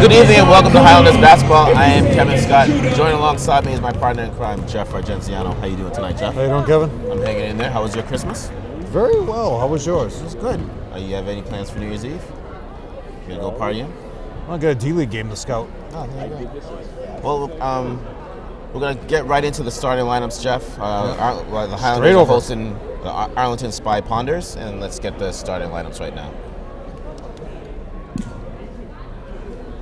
Good evening and welcome to Highlanders basketball. I am Kevin Scott. Joining alongside me is my partner in crime, Jeff Argenziano. How you doing tonight, Jeff? How you doing, Kevin? I'm hanging in there. How was your Christmas? Very well. How was yours? It was good. You have any plans for New Year's Eve? You gonna go partying? I got a D-League game to scout. Oh, there you go. Well, we're gonna get right into the starting lineups, Jeff. The Highlanders are hosting the Arlington Spy Ponders, and let's get the starting lineups right now.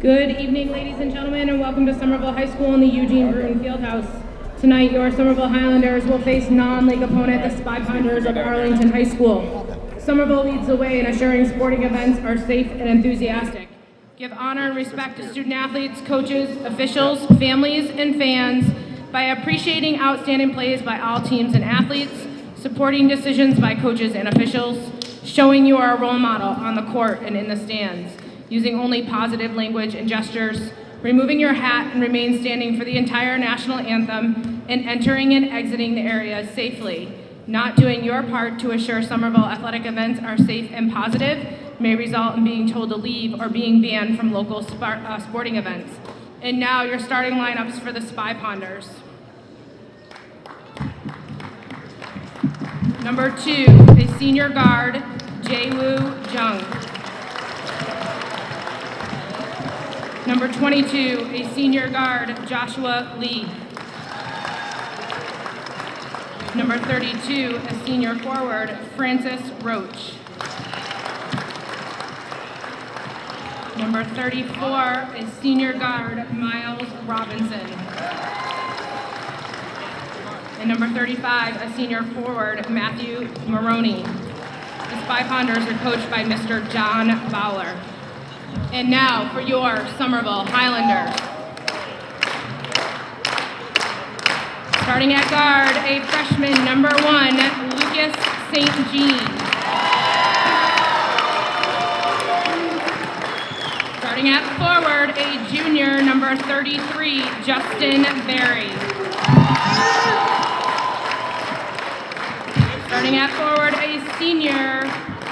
Good evening, ladies and gentlemen, and welcome to Somerville High School in the Eugene Brune Fieldhouse. Tonight, your Somerville Highlanders will face non-league opponent, the Spy Ponders of Arlington High School. Somerville leads the way in assuring sporting events are safe and enthusiastic. Give honor and respect to student athletes, coaches, officials, families, and fans by appreciating outstanding plays by all teams and athletes, supporting decisions by coaches and officials, showing you are a role model on the court and in the stands, using only positive language and gestures, removing your hat and remain standing for the entire national anthem, and entering and exiting the area safely. Not doing your part to assure Somerville athletic events are safe and positive may result in being told to leave or being banned from local sporting events. And now your starting lineups for the Spy Ponders. Number 2, a senior guard, Jae-Woo Jung. Number 22, a senior guard, Joshua Lee. Number 32, a senior forward, Francis Roach. Number 34, a senior guard, Miles Robinson. And number 35, a senior forward, Matthew Maroney. The Spy Ponders are coached by Mr. John Bowler. And now for your Somerville Highlanders. Starting at guard, a freshman, number 1, Lucas St. Jean. Starting at forward, a junior, number 33, Justin Berry. Starting at forward, a senior,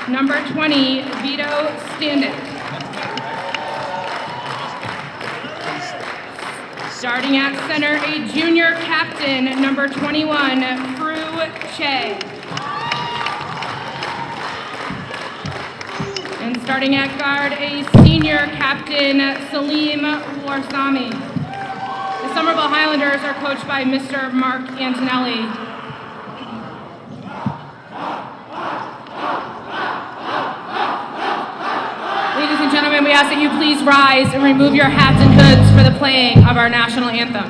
number 20, Vito Standick. Starting at center, a junior captain, number 21, Fru Che. And starting at guard, a senior captain, Salim Warsami. The Somerville Highlanders are coached by Mr. Mark Antonelli. Ladies and gentlemen, we ask that you please rise and remove your hats and hoods for the playing of our national anthem.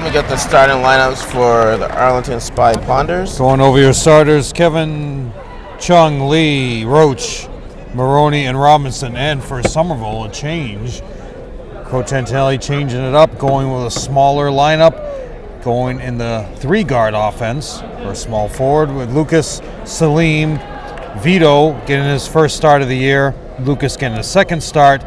We got the starting lineups for the Arlington Spy Ponders. Going over your starters, Kevin, Chung, Lee, Roach, Maroney, and Robinson. And for Somerville, a change. Coach Antonelli changing it up, going with a smaller lineup, going in the 3-guard offense for a small forward with Lucas, Salim, Vito getting his first start of the year, Lucas getting a second start,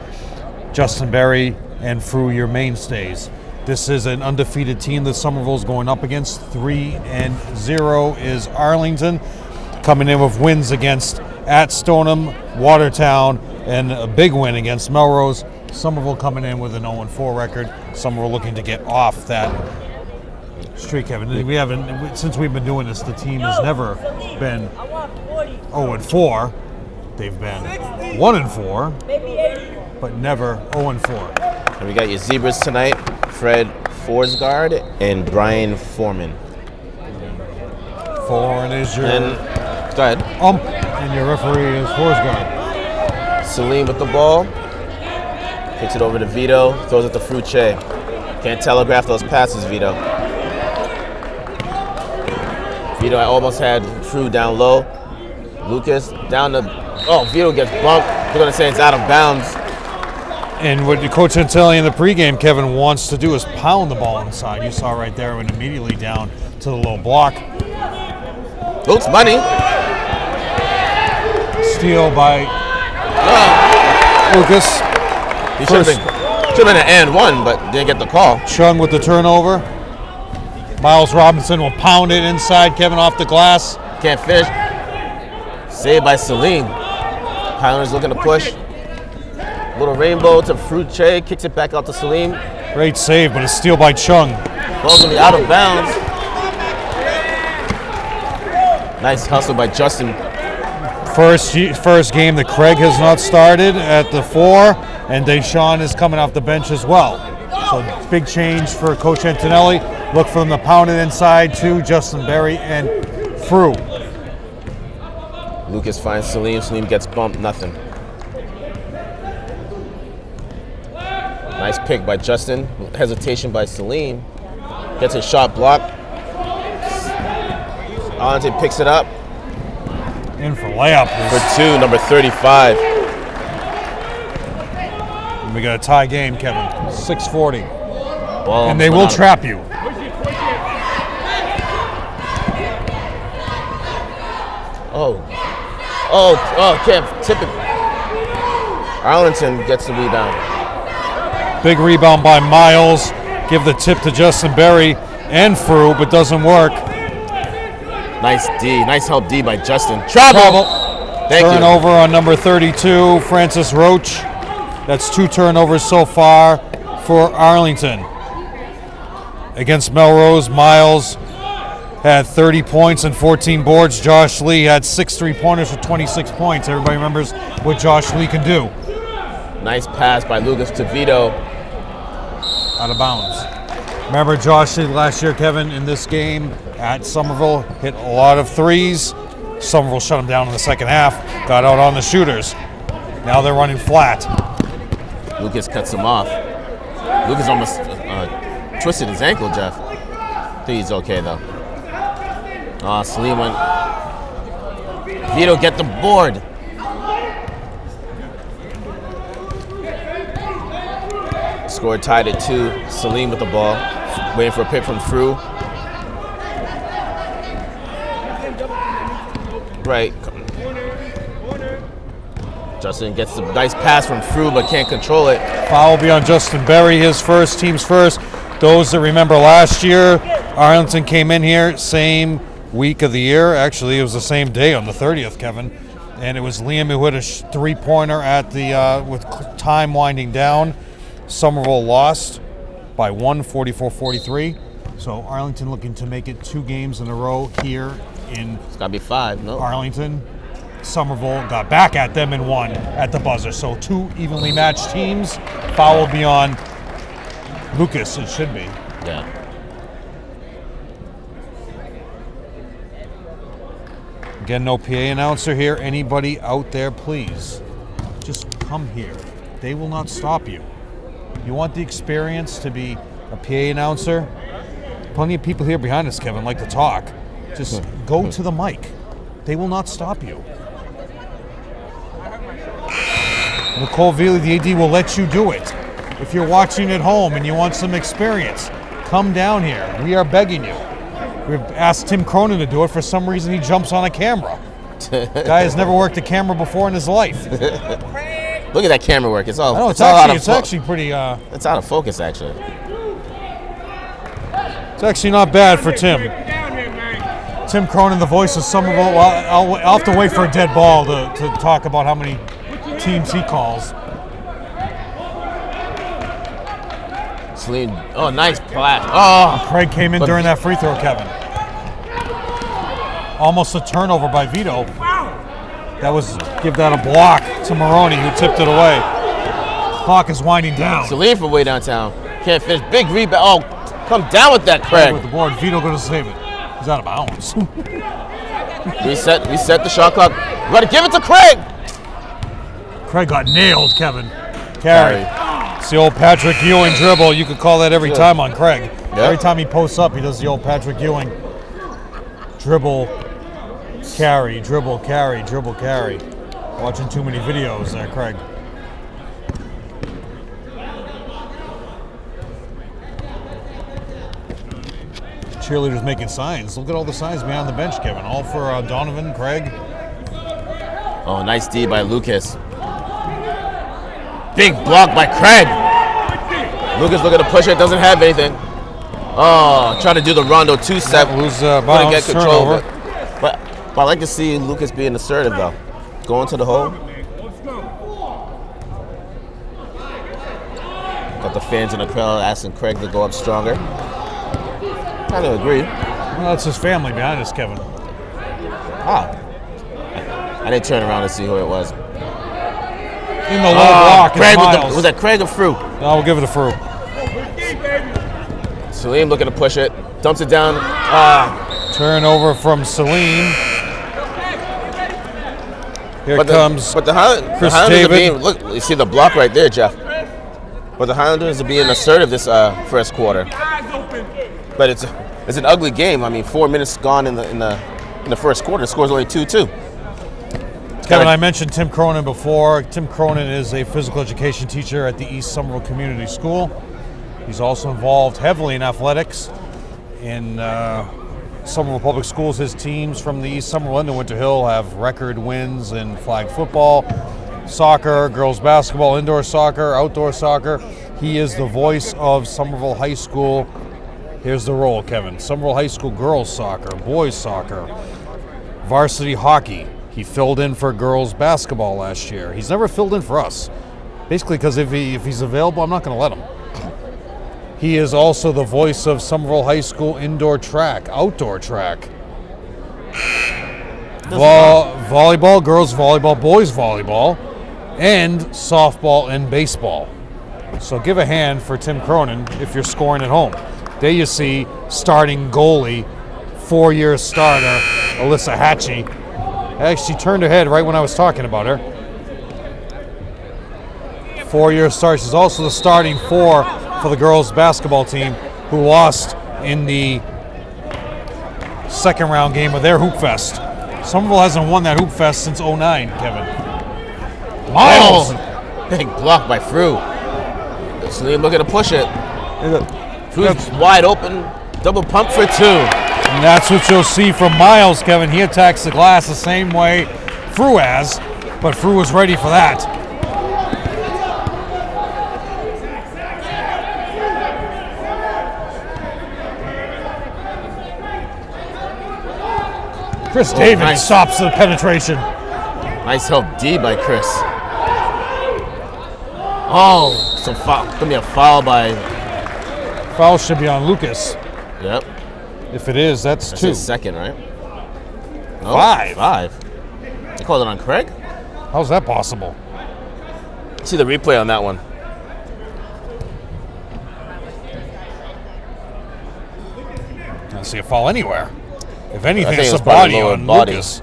Justin Berry and Fru your mainstays. This is an undefeated team that Somerville's going up against. 3-0 is Arlington, coming in with wins against at Stoneham, Watertown, and a big win against Melrose. Somerville coming in with an 0-4 record. Somerville looking to get off that streak, Kevin. We haven't, since we've been doing this, the team has never been 0-4. They've been 1-4, but never 0-4. And we got your Zebras tonight, Fred Forsgaard and Brian Foreman. Foreman is your go ahead. ump, and your referee is Forsgaard. Salim with the ball. Kicks it over to Vito, throws it to Fruche. Can't telegraph those passes, Vito. Vito almost had Fru down low. Lucas down to, Vito gets bumped. We're going to say it's out of bounds. And what Coach Antelli in the pregame, Kevin, wants to do is pound the ball inside. You saw right there, and immediately down to the low block. Oops, money. Steal by Lucas. He should have been an and one, but didn't get the call. Chung with the turnover. Miles Robinson will pound it inside, Kevin, off the glass. Can't finish. Saved by Salim. Highlanders looking to push. Little rainbow to Fruche, kicks it back out to Salim. Great save, but a steal by Chung. Ball's gonna be out of bounds. Nice hustle by Justin. First game that Craig has not started at the 4, and Deshaun is coming off the bench as well. So big change for Coach Antonelli. Look for them to pound it inside to Justin Berry and Fru. Lucas finds Salim. Salim gets bumped, nothing. Nice pick by Justin. Hesitation by Salim. Gets a shot blocked. Arlington picks it up. In for layup. For 2, number 35. And we got a tie game, Kevin. 6:40. Well, and they will trap you. Can't tip it. Arlington gets the rebound. Big rebound by Miles. Give the tip to Justin Berry and Fru, but doesn't work. Nice D. Nice help D by Justin. Travel. Thank you. Turnover on number 32, Francis Roach. That's 2 turnovers so far for Arlington. Against Melrose, Miles had 30 points and 14 boards. Josh Lee had 6 3-pointers for 26 points. Everybody remembers what Josh Lee can do. Nice pass by Lucas to Vito. Out of bounds. Remember Josh Lee last year, Kevin, in this game at Somerville, hit a lot of threes. Somerville shut him down in the second half, got out on the shooters. Now they're running flat. Lucas cuts him off. Lucas almost twisted his ankle, Jeff. I think he's okay, though. Salim went. Vito, get the board. Score tied at 2. Salim with the ball. Waiting for a pick from Fru. Right. Justin gets the nice pass from Fru, but can't control it. Foul will be on Justin Berry, his first, team's first. Those that remember last year, Arlington came in here, same week of the year. Actually, it was the same day on the 30th, Kevin. And it was Liam who hit a 3-pointer at the with time winding down. Somerville lost by 1, 44-43. So Arlington looking to make it 2 games in a row here in It's got to be 5, no? Arlington. Somerville got back at them and won at the buzzer. So 2 evenly matched teams. Foul will be on Lucas, it should be. Yeah. Again, no PA announcer here. Anybody out there, please, just come here. They will not stop you. You want the experience to be a PA announcer? Plenty of people here behind us, Kevin, like to talk. Just go to the mic. They will not stop you. Nicole Veely, the AD, will let you do it. If you're watching at home and you want some experience, come down here. We are begging you. We've asked Tim Cronin to do it. For some reason, he jumps on a camera. Guy has never worked a camera before in his life. Look at that camera work. It's all. I know it's actually pretty. It's out of focus, actually. It's actually not bad for Tim. Tim Cronin, the voice of Somerville. Well, I'll have to wait for a dead ball to talk about how many teams he calls. Celine, oh, nice pass. Oh, Craig came in during that free throw, Kevin. Almost a turnover by Vito. That was, give that a block to Maroney, who tipped it away. Clock is winding down. Celine from way downtown. Can't finish. Big rebound. Oh, come down with that, Craig. With the board, Vito going to save it. He's out of bounds. Reset the shot clock. We got to give it to Craig. Craig got nailed, Kevin. Carry. It's the old Patrick Ewing dribble. You could call that every time on Craig. Yep. Every time he posts up, he does the old Patrick Ewing dribble, carry, dribble, carry, dribble, carry. Watching too many videos there, Craig. Cheerleaders making signs. Look at all the signs behind the bench, Kevin. All for Donovan, Craig. Oh, nice D by Lucas. Big block by Craig. Lucas looking to push it, doesn't have anything. Oh, trying to do the Rondo two-step. Lose Couldn't bounce, get control of turnover. it. But I like to see Lucas being assertive, though. Going to the hole. Got the fans in the crowd asking Craig to go up stronger. Kind of agree. Well, that's his family behind us, Kevin. Wow. I didn't turn around to see who it was. In the low block, Craig Miles. was that Craig or Fru? I'll give it a Fru. Salim looking to push it. Dumps it down. Turnover from Celine. Here comes Chris Chris Highlanders David. are being, look, you see the block right there, Jeff. But the Highlanders are being assertive this first quarter. But it's an ugly game. I mean, 4 minutes gone in the first quarter. The score's only 2-2. Kevin, I mentioned Tim Cronin before. Tim Cronin is a physical education teacher at the East Somerville Community School. He's also involved heavily in athletics. In Somerville Public Schools, his teams from the East Somerville and the Winter Hill have record wins in flag football, soccer, girls basketball, indoor soccer, outdoor soccer. He is the voice of Somerville High School. Here's the role, Kevin. Somerville High School girls soccer, boys soccer, varsity hockey. He filled in for girls basketball last year. He's never filled in for us. Basically because if he's available, I'm not going to let him. He is also the voice of Somerville High School indoor track, outdoor track. Volleyball, girls volleyball, boys volleyball, and softball and baseball. So give a hand for Tim Cronin if you're scoring at home. There you see starting goalie, 4-year starter, Alyssa Hatchie. Actually turned her head right when I was talking about her. 4-year start. She's also the starting four for the girls basketball team who lost in the second round game of their Hoop Fest. Somerville hasn't won that Hoop Fest since 09, Kevin. Miles! Oh, big block by Fru. Celine looking to push it. Fru's wide open. Double pump for 2. And that's what you'll see from Miles, Kevin. He attacks the glass the same way Fru has, but Fru was ready for that. Chris David stops the penetration. Nice help D by Chris. Oh, so gonna be a foul by. Foul should be on Lucas. Yep. If it is, that's 2. His second, right? No, 5. 5. They called it on Craig? How's that possible? See the replay on that one. I don't see a foul anywhere. If anything, think it's a it's probably body lower on body. Lucas.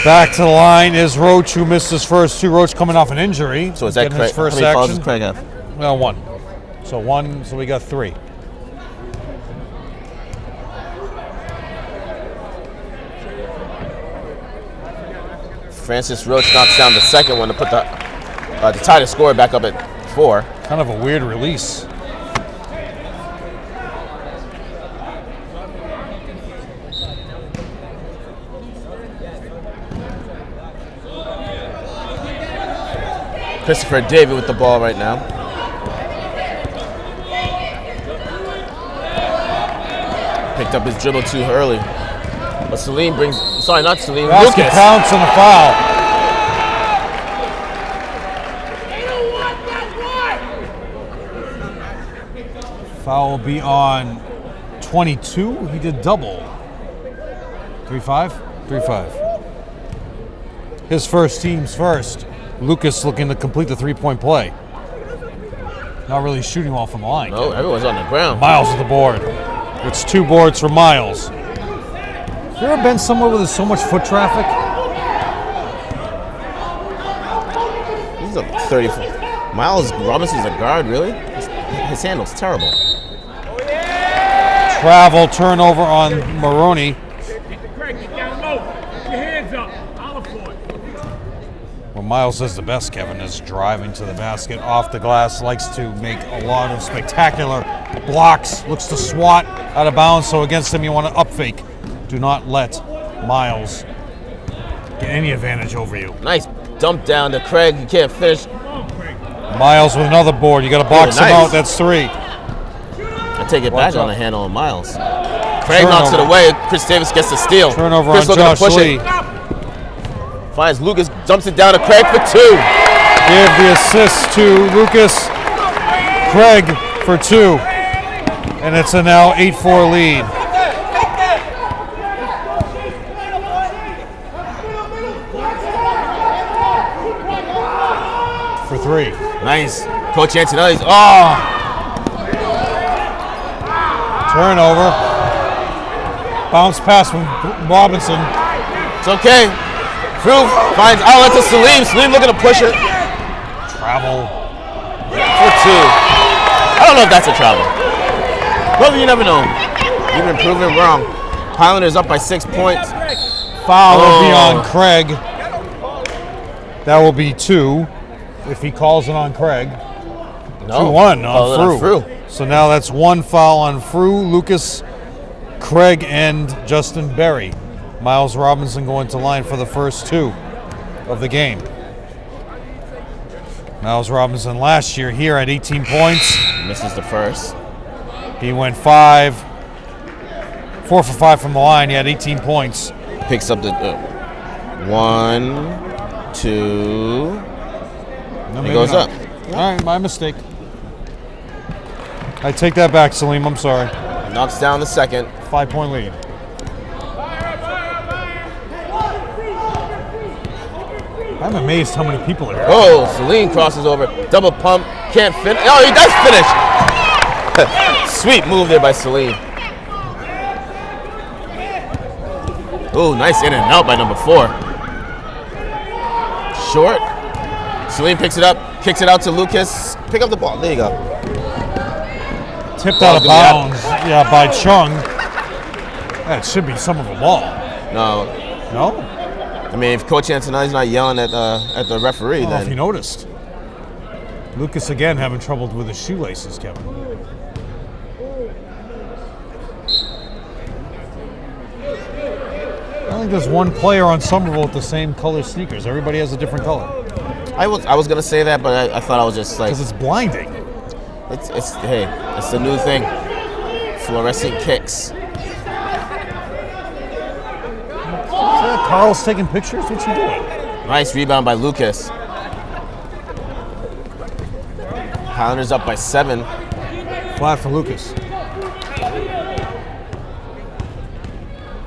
Back to the line is Roach, who missed his first 2. Roach coming off an injury. So is that getting Craig? his first How many fouls action. does Craig have? Well, 1. So 1, so we got 3. Francis Roach knocks down the second one to put to tie the score back up at 4. Kind of a weird release. Christopher David with the ball right now. Picked up his dribble too early. But Salim brings, sorry, not Salim, Basket Lucas. counts and a foul. Foul will be on 22. He did double. 3-5? 3-5. His first team's first. Lucas looking to complete the three-point play. Not really shooting well from the line. No, everyone's on the ground. Miles with the board. It's 2 boards for Miles. Have you ever been somewhere where there's so much foot traffic? This is a 34. Miles Robinson's a guard, really? His handle's terrible. Travel turnover on Maroney. Craig, get down low. Get your hands up. Olive for it. Well, Miles is the best, Kevin, is driving to the basket off the glass, likes to make a lot of spectacular blocks, looks to swat out of bounds, so against him you want to up fake. Do not let Miles get any advantage over you. Nice dump down to Craig. He can't finish. Miles with another board. You got to box him nice. out. That's 3. I take it back on the handle of Miles. Craig knocks it Turnover. away. Chris Davis gets the steal. Turnover Chris on looking Josh to push Lee. it. Finds Lucas, dumps it down to Craig for 2. Give the assist to Lucas. Craig for 2. And it's a now 8-4 lead. For 3. Nice. Coach Antonelli's. Oh! Turnover. Bounce pass from Robinson. It's okay. Drew finds outlet to Salim. Salim looking to push it Travel. for 2. I don't know if that's a travel. But you never know. You've been proven wrong. Highlanders up by 6 points. Foul will be Oh. on Craig. That will be 2 if he calls it on Craig. No. 2-1 Call it on Frew. Frew. So now that's 1 foul on Frew, Lucas, Craig, and Justin Berry. Miles Robinson going to line for the first 2 of the game. Miles Robinson last year here at 18 points. Misses the first. He went 4 for 5 from the line. He had 18 points. Picks up the 1, 2. No, He maybe goes not. up. All right, my mistake. I take that back, Salim. I'm sorry. Knocks down the second. 5-point lead. I'm amazed how many people are here. Oh, Salim crosses over. Double pump. Can't finish. Oh, he does finish. Sweet move there by Salim. Oh, nice in and out by number 4. Short. Salim picks it up. Kicks it out to Lucas. Pick up the ball. There you go. Tipped Ball's out of gonna be out. bounds, yeah, by Chung. That should be some of a ball. No. No? I mean, if Coach Antonelli's not yelling at the referee, I don't know if you then noticed. Lucas again having trouble with his shoelaces, Kevin. I think there's one player on Somerville with the same color sneakers. Everybody has a different color. I was gonna say that, but I thought I was just like, Because it's blinding. it's hey, it's the new thing. Fluorescent kicks. Carl's taking pictures? What's he doing? Nice rebound by Lucas. Highlanders up by 7. Flat for Lucas.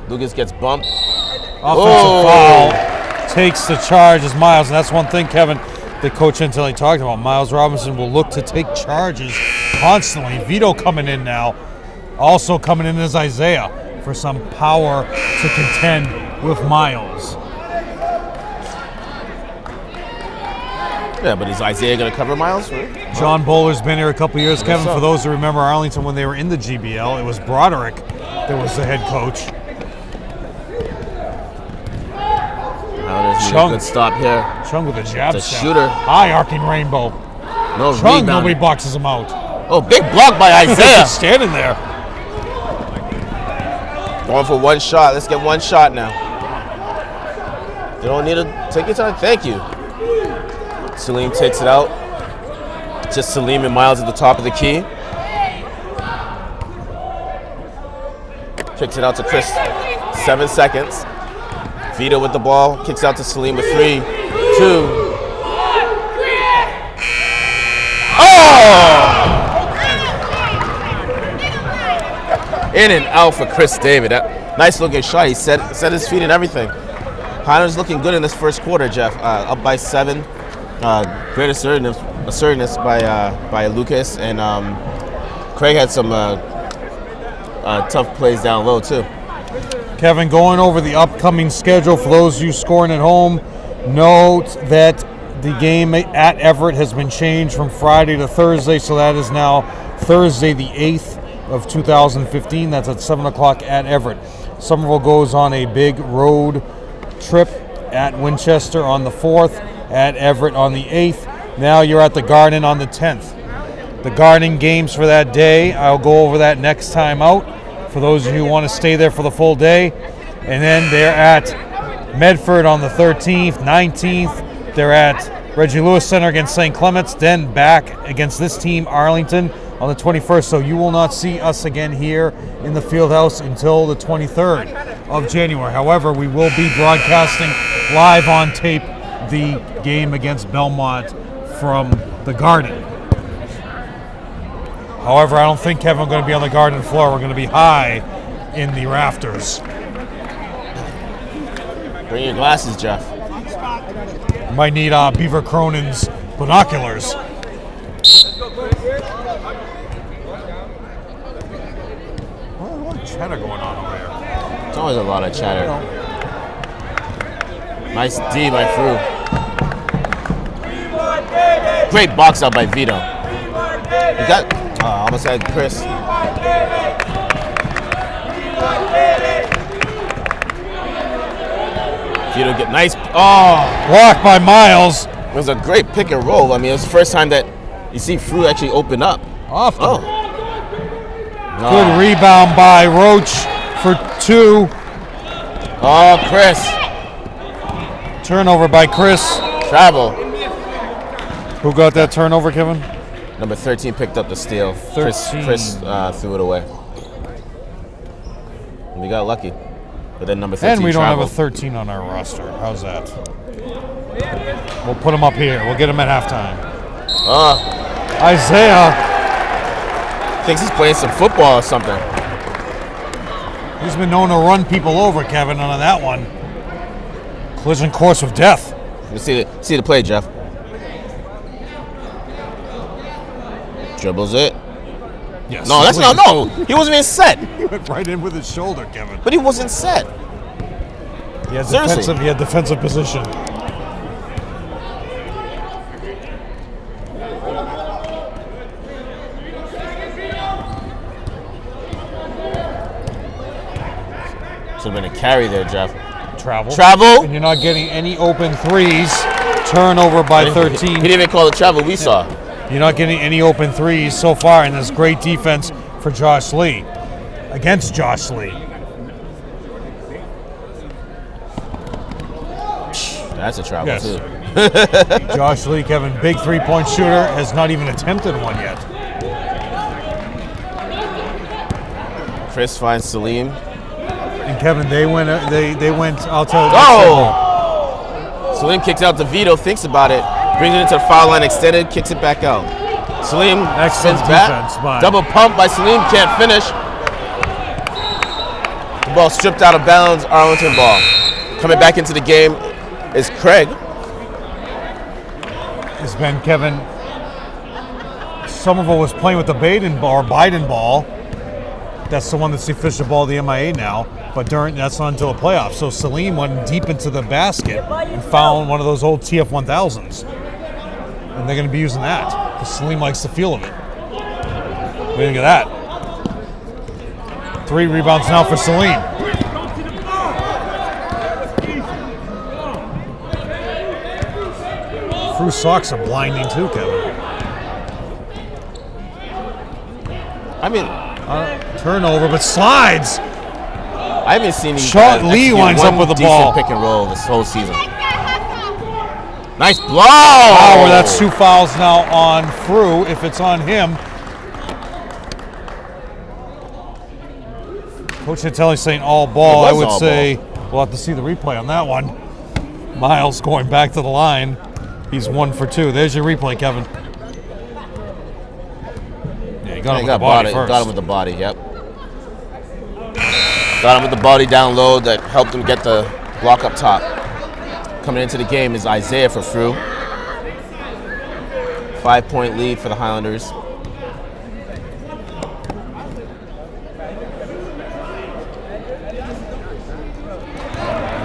Lucas gets bumped. Offensive foul. Takes the charge as Miles. And that's one thing, Kevin, that Coach Antonelli talked about. Miles Robinson will look to take charges constantly. Vito coming in now. Also coming in is Isaiah for some power to contend with Miles. Yeah, but is Isaiah going to cover Miles? Right? John Bowler's been here a couple years, Kevin. so. For those who remember Arlington when they were in the GBL, it was Broderick that was the head coach. Highlanders need a Chung. good stop here. Chung with a jab It's a step. shooter. High arcing rainbow. No Chung, rebound. nobody boxes him out. Oh, big block by Isaiah. Just standing there. Going for one shot. Let's get one shot now. You don't need to take your time. Thank you. Salim takes it out. Just Salim and Miles at the top of the key. Kicks it out to Chris. 7 seconds. Vito with the ball. Kicks out to Salim with 3, 2. Oh! In and out for Chris David. Nice looking shot. He set his feet and everything. Highlanders looking good in this first quarter, Jeff. Up by 7. Great assertiveness by Lucas, and Craig had some tough plays down low too. Kevin, going over the upcoming schedule for those of you scoring at home, note that the game at Everett has been changed from Friday to Thursday, so that is now Thursday the 8th of 2015. That's at 7 o'clock at Everett. Somerville goes on a big road trip at Winchester on the 4th, at Everett on the 8th. Now you're at the Garden on the 10th. The Garden games for that day, I'll go over that next time out for those of you who want to stay there for the full day. And then they're at Medford on the 13th, 19th. They're at Reggie Lewis Center against St. Clements, then back against this team, Arlington, on the 21st. So you will not see us again here in the Fieldhouse until the 23rd of January. However, we will be broadcasting live on tape the game against Belmont from the Garden. However, I don't think, Kevin, we're going to be on the Garden floor. We're going to be high in the rafters. Bring your glasses, Jeff. You might need Beaver Cronin's binoculars. A lot of chatter going on over here. There's always a lot of chatter. Nice D by Fru. Great box out by Vito. You got, almost had Chris. Vito get nice. Oh, blocked by Miles. It was a great pick and roll. I mean, it was the first time that you see Fru actually open up. Off. Oh. Good rebound by Roach for 2. Oh, Chris. Turnover by Chris. Travel. Who got that turnover, Kevin? Number 13 picked up the steal. Chris threw it away. We got lucky. But then number 13 and we don't traveled. have a 13 on our roster. How's that? We'll put him up here. We'll get him at halftime. Isaiah thinks he's playing some football or something. He's been known to run people over, Kevin, on that one. Collision course of death. You see the play, Jeff. Dribbles it. Yes. No, that's not. No, he wasn't even set. He went right in with his shoulder, Kevin. But he wasn't set. He had defensive position. Should have been a carry there, Jeff. Travel. And you're not getting any open threes. Turnover by 13. He didn't even call the travel we saw. You're not getting any open threes so far, and there's great defense for Josh Lee. Against Josh Lee. That's a travel, too. Josh Lee, Kevin, big three-point shooter, has not even attempted one yet. Chris finds Salim. And Kevin, they went. I'll tell you. Oh! Salim kicks out to Vito, thinks about it, brings it into the foul line, extended, kicks it back out. Salim spins back. Double pump by Salim, can't finish. The ball stripped out of bounds, Arlington ball. Coming back into the game is Craig. It's been Kevin. Somerville was playing with the Biden ball. That's the one that's the official ball of the MIA now. But that's not until the playoffs. So Salim went deep into the basket and found one of those old TF1000s. And they're going to be using that because Salim likes the feel of it. What do you think of that? 3 rebounds now for Salim. Fru's socks are blinding too, Kevin. I mean, turnover, but slides. I haven't seen him. Lee winds up with the ball. Pick and roll this whole season. Nice blow. Oh, that's 2 fouls now on Fru. If it's on him, Coach Chantelli's saying all ball. It I was would all say we'll have to see the replay on that one. Miles going back to the line. He's 1 for 2. There's your replay, Kevin. Yeah, he got him with the body first. Got him with the body, yep. Got him with the body down low that helped him get the block up top. Coming into the game is Isaiah for Fru. 5-point lead for the Highlanders.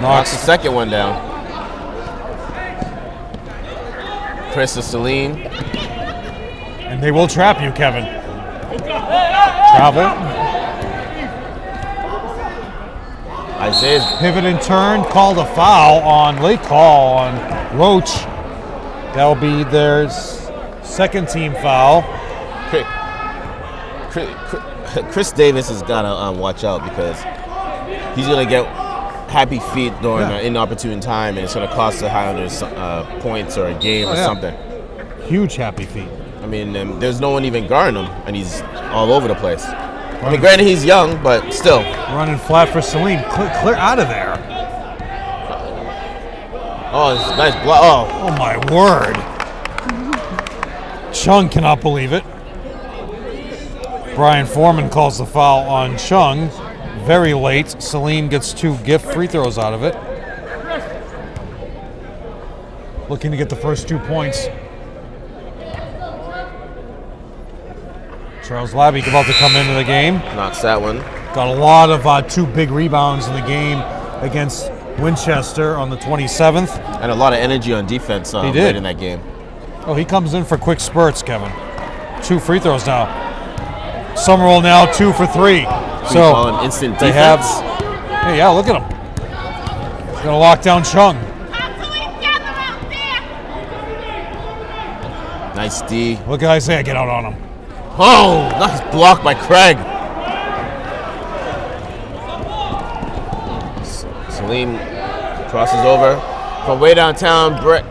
Knocks the second one down. Chris to Celine. And they will trap you, Kevin. Travel. Isaiah's Pivot and turn. Called a foul on, late call on Roach. That'll be their second team foul. Chris Davis has got to watch out because he's going to get happy feet during an inopportune time, and it's going to cost the Highlanders points or a game or something. Huge happy feet. I mean, there's no one even guarding him, and he's all over the place. I mean, granted, he's young, but still. Running flat for Celine. Clear out of there. Oh, it's a nice block. Oh, my word. Chung cannot believe it. Brian Foreman calls the foul on Chung. Very late. Celine gets 2 gift free throws out of it. Looking to get the first 2 points. Charles Lavick about to come into the game. Knocks that one. Got a lot of 2 big rebounds in the game against Winchester on the 27th. And a lot of energy on defense late in that game. Oh, he comes in for quick spurts, Kevin. 2 free throws now. Somerville now 2 for 3. So an instant they defense. Hey, yeah, look at him. He's gonna lock down Chung. Nice D. Look at Isaiah get out on him. Oh, nice block by Craig. Celine crosses over from way downtown. Brett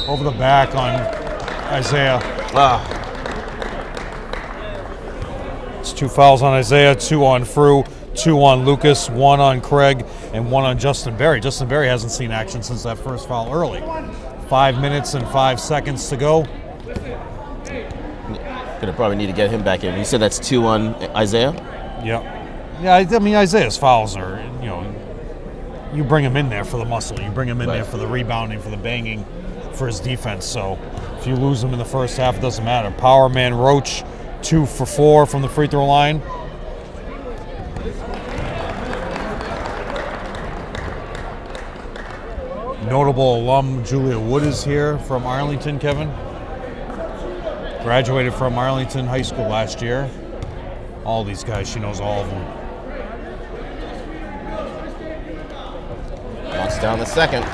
over the back on Isaiah. It's 2 fouls on Isaiah, 2 on Fru, 2 on Lucas, 1 on Craig, and 1 on Justin Berry. Justin Berry hasn't seen action since that first foul early. 5 minutes and 5 seconds to go. Gonna probably need to get him back in. You said that's 2 on Isaiah? Yeah. Yeah, I mean, Isaiah's fouls are, you bring him in there for the muscle. You bring him in there for the rebounding, for the banging, for his defense. So if you lose him in the first half, it doesn't matter. Power man Roach, 2 for 4 from the free throw line. Notable alum Julia Wood is here from Arlington, Kevin. Graduated from Arlington High School last year. All these guys, she knows all of them. Knocks down the second.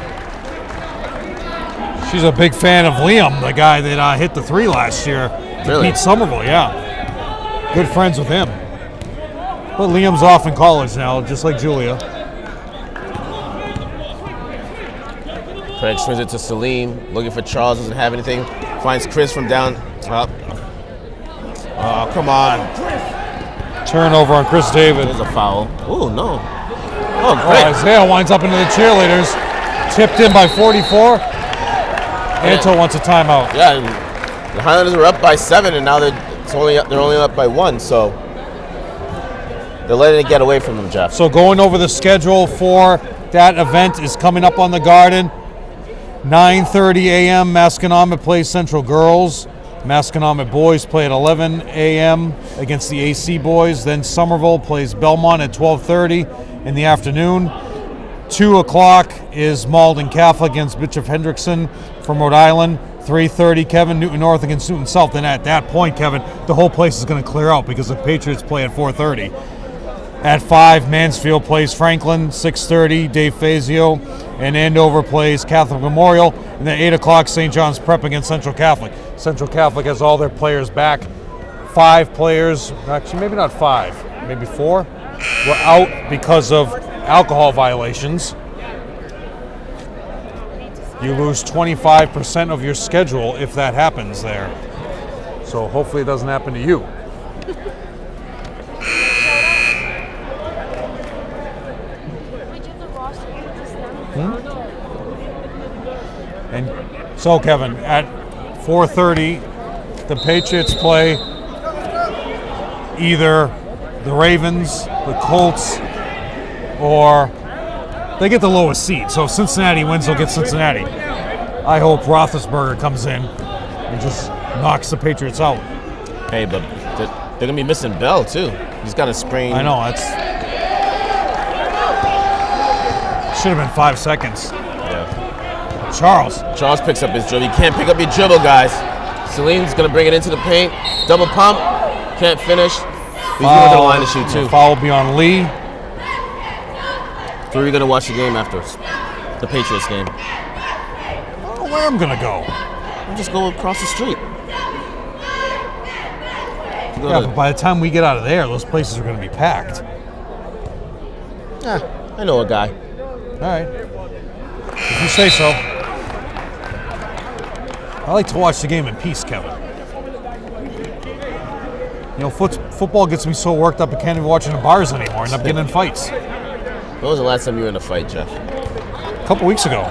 She's a big fan of Liam, the guy that hit the 3 last year. Really? Pete Somerville, yeah. Good friends with him. But Liam's off in college now, just like Julia. Craig swings it to Celine, looking for Charles, doesn't have anything. Finds Chris from down up. Oh, come on. Turnover on Chris David. There's a foul. Oh, no. Oh, great. Isaiah winds up into the cheerleaders. Tipped in by 44. Anto wants a timeout. Yeah, the Highlanders were up by 7, and now they're only up by 1, so they're letting it get away from them, Jeff. So going over the schedule for that event is coming up on the Garden. 9:30 a.m. Masconomet plays Central Girls. Masconomet boys play at 11 a.m. against the AC boys. Then Somerville plays Belmont at 12:30 in the afternoon. 2 o'clock is Malden Catholic against Bishop Hendrickson from Rhode Island. 3:30 Kevin, Newton North against Newton South. And at that point, Kevin, the whole place is going to clear out because the Patriots play at 4:30. At 5, Mansfield plays Franklin. 6:30, Dave Fazio and Andover plays Catholic Memorial. And then 8 o'clock, St. John's Prep against Central Catholic. Central Catholic has all their players back. 5 players, actually maybe not 5, maybe 4, were out because of alcohol violations. You lose 25% of your schedule if that happens there. So hopefully it doesn't happen to you. And so, Kevin, at 4:30, the Patriots play either the Ravens, the Colts, or they get the lowest seed. So if Cincinnati wins, they'll get Cincinnati. I hope Roethlisberger comes in and just knocks the Patriots out. Hey, but they're going to be missing Bell, too. He's got a sprain. I know, that's... Should have been 5 seconds. Yeah. Charles picks up his dribble. You can't pick up your dribble, guys. Celine's going to bring it into the paint. Double pump. Can't finish. He's going to the line to shoot, too. Foul will be on Lee. So we're going to watch the game after the Patriots game. I don't know where I'm going to go. We'll just go across the street. Yeah, but by the time we get out of there, those places are going to be packed. Yeah, I know a guy. All right. If you say so. I like to watch the game in peace, Kevin. You know, football gets me so worked up I can't even watch it in bars anymore. I end up getting in fights. When was the last time you were in a fight, Jeff? A couple weeks ago.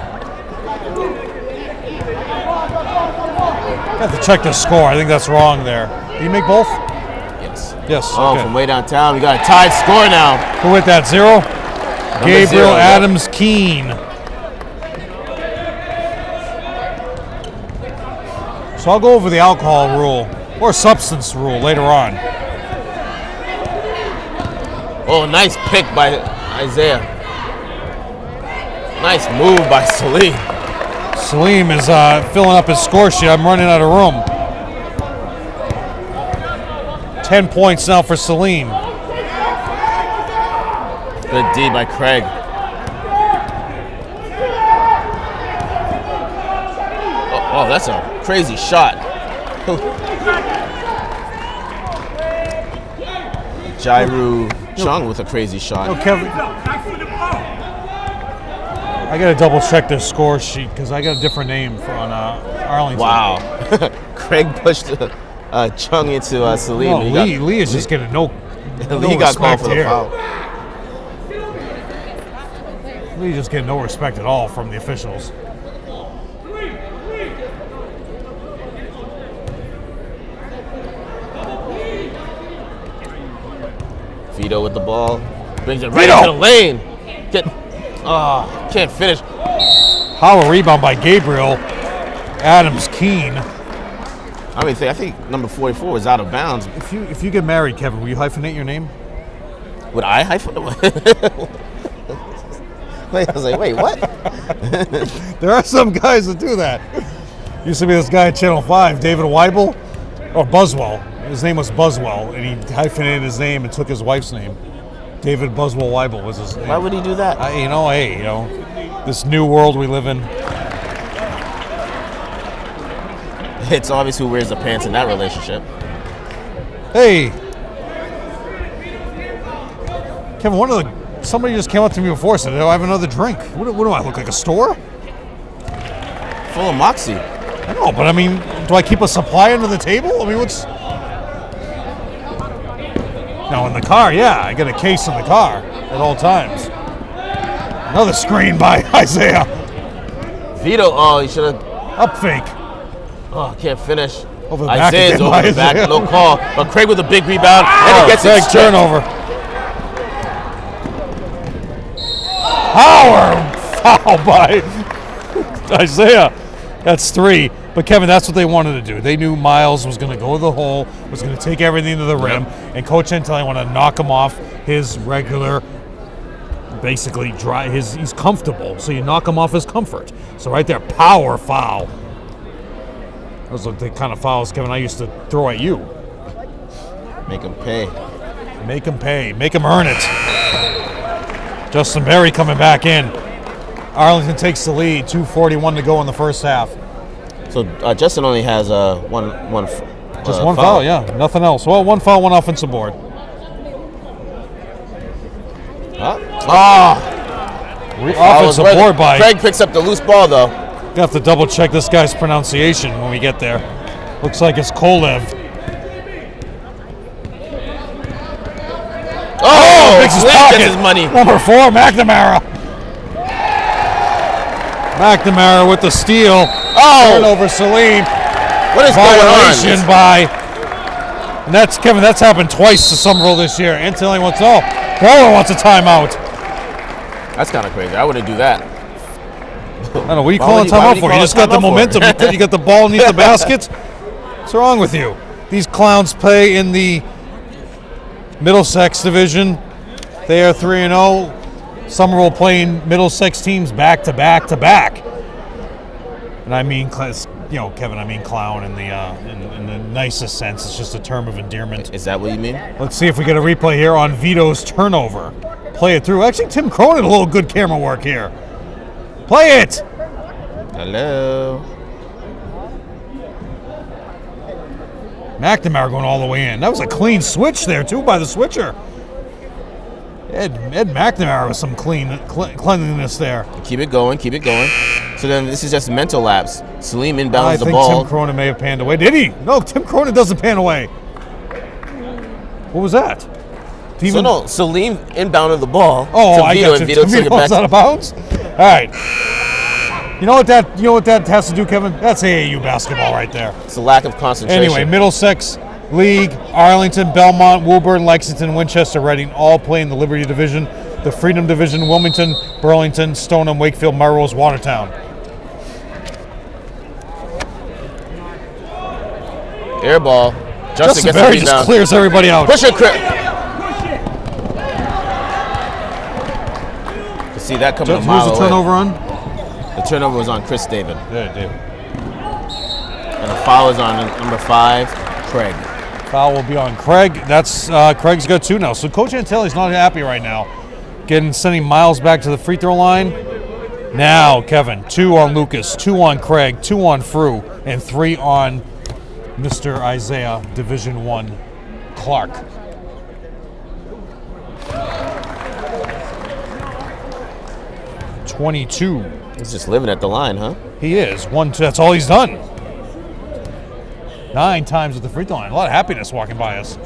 I have to check the score. I think that's wrong there. Did you make both? Yes. Yes. Oh, okay. from way downtown, we got a tied score now. Who hit that? 0? Gabriel 0, Adams Keene. So I'll go over the alcohol rule or substance rule later on. Oh, nice pick by Isaiah. Nice move by Salim. Salim is filling up his score sheet. I'm running out of room. 10 points now for Salim. Good D by Craig. Oh, that's a crazy shot. Jairu Chung with a crazy shot. Oh, Kevin, I got to double check this score sheet because I got a different name on Arlington. Wow. Craig pushed Chung into Salim. No, Lee is just getting no Lee got called for the here. foul. Lee just getting no respect at all from the officials. Vito with the ball. Brings it right into the lane. Can't finish. How a rebound by Gabriel Adams Keene. I think number 44 was out of bounds. If you get married, Kevin, will you hyphenate your name? Would I hyphenate? Wait, I was like, wait, what? There are some guys that do that. Used to be this guy at Channel 5, David Weibel, or Buswell. His name was Buswell, and he hyphenated his name and took his wife's name. David Buswell Weibel was his name. Why would he do that? This new world we live in. It's obvious who wears the pants in that relationship. Hey, Kevin, somebody just came up to me before and said, "Oh, I have another drink." What do I look like, a store? Full of Moxie. I know, but I mean, do I keep a supply under the table? I mean, what's... Now, in the car, yeah, I got a case in the car at all times. Another screen by Isaiah. Vito, he should have... Up fake. Oh, can't finish. Over the back Isaiah's again over by the back, Isaiah. no call. But Craig with a big rebound, and he gets it stripped. turnover. Foul by Isaiah. That's 3. But Kevin, that's what they wanted to do. They knew Miles was going to go to the hole, was going to take everything to the rim, and Coach Antelli wanted to knock him off his regular, basically dry. He's comfortable, so you knock him off his comfort. So right there, power foul. Those are the kind of fouls, Kevin, I used to throw at you. Make him pay. Make him pay. Make him earn it. Justin Berry coming back in. Arlington takes the lead. 2:41 to go in the first half. So Justin only has one Just one foul, yeah. Nothing else. Well, one foul, one offensive board. Offensive board by... Craig picks up the loose ball, though. Gonna have to double check this guy's pronunciation when we get there. Looks like it's Kolev. Oh, Picks his Lee pocket. gets his money. Number 4, McNamara. McNamara with the steal. Oh! Turnover, Salim. What is Violation going on? by... And that's, Kevin, that's happened twice to Somerville this year. Anthony wants, Bowler wants a timeout. That's kind of crazy. I wouldn't do that. I don't know, what are you calling a timeout for? You just got the momentum. You got the ball underneath the basket. What's wrong with you? These clowns play in the Middlesex division. They are 3-0. Somerville playing Middlesex teams back to back to back. And I mean, Kevin, I mean clown in the nicest sense. It's just a term of endearment. Is that what you mean? Let's see if we get a replay here on Vito's turnover. Play it through. Actually, Tim Cronin, a little good camera work here. Play it. Hello. McNamara going all the way in. That was a clean switch there, too, by the switcher. Ed McNamara with some cleanliness there. Keep it going, keep it going. So then this is just mental lapse. Salim inbounds the ball. I think Tim Cronin may have panned away. Did he? No, Tim Cronin doesn't pan away. What was that? Salim inbounded the ball. Oh, to Vito, and Vito took it back. Out of bounds? All right. You know what that has to do, Kevin? That's AAU basketball right there. It's a lack of concentration. Anyway, Middlesex League, Arlington, Belmont, Woburn, Lexington, Winchester, Reading all play in the Liberty Division, the Freedom Division, Wilmington, Burlington, Stoneham, Wakefield, Melrose, Watertown. Air ball. Justin gets the rebound. Just clears everybody out. Push it, Chris. To see that coming a mile away. Who's the turnover on? The turnover was on Chris David. Yeah, David. And the foul is on number 5, Craig. Foul will be on Craig. That's Craig's got 2 now. So Coach Antilli's not happy right now. Sending Miles back to the free throw line. Now, Kevin, 2 on Lucas, 2 on Craig, 2 on Frew, and 3 on Mr. Isaiah, Division I, Clark. .22. He's just living at the line, huh? He is. 1-2. That's all he's done. 9 times at the free throw line. A lot of happiness walking by us.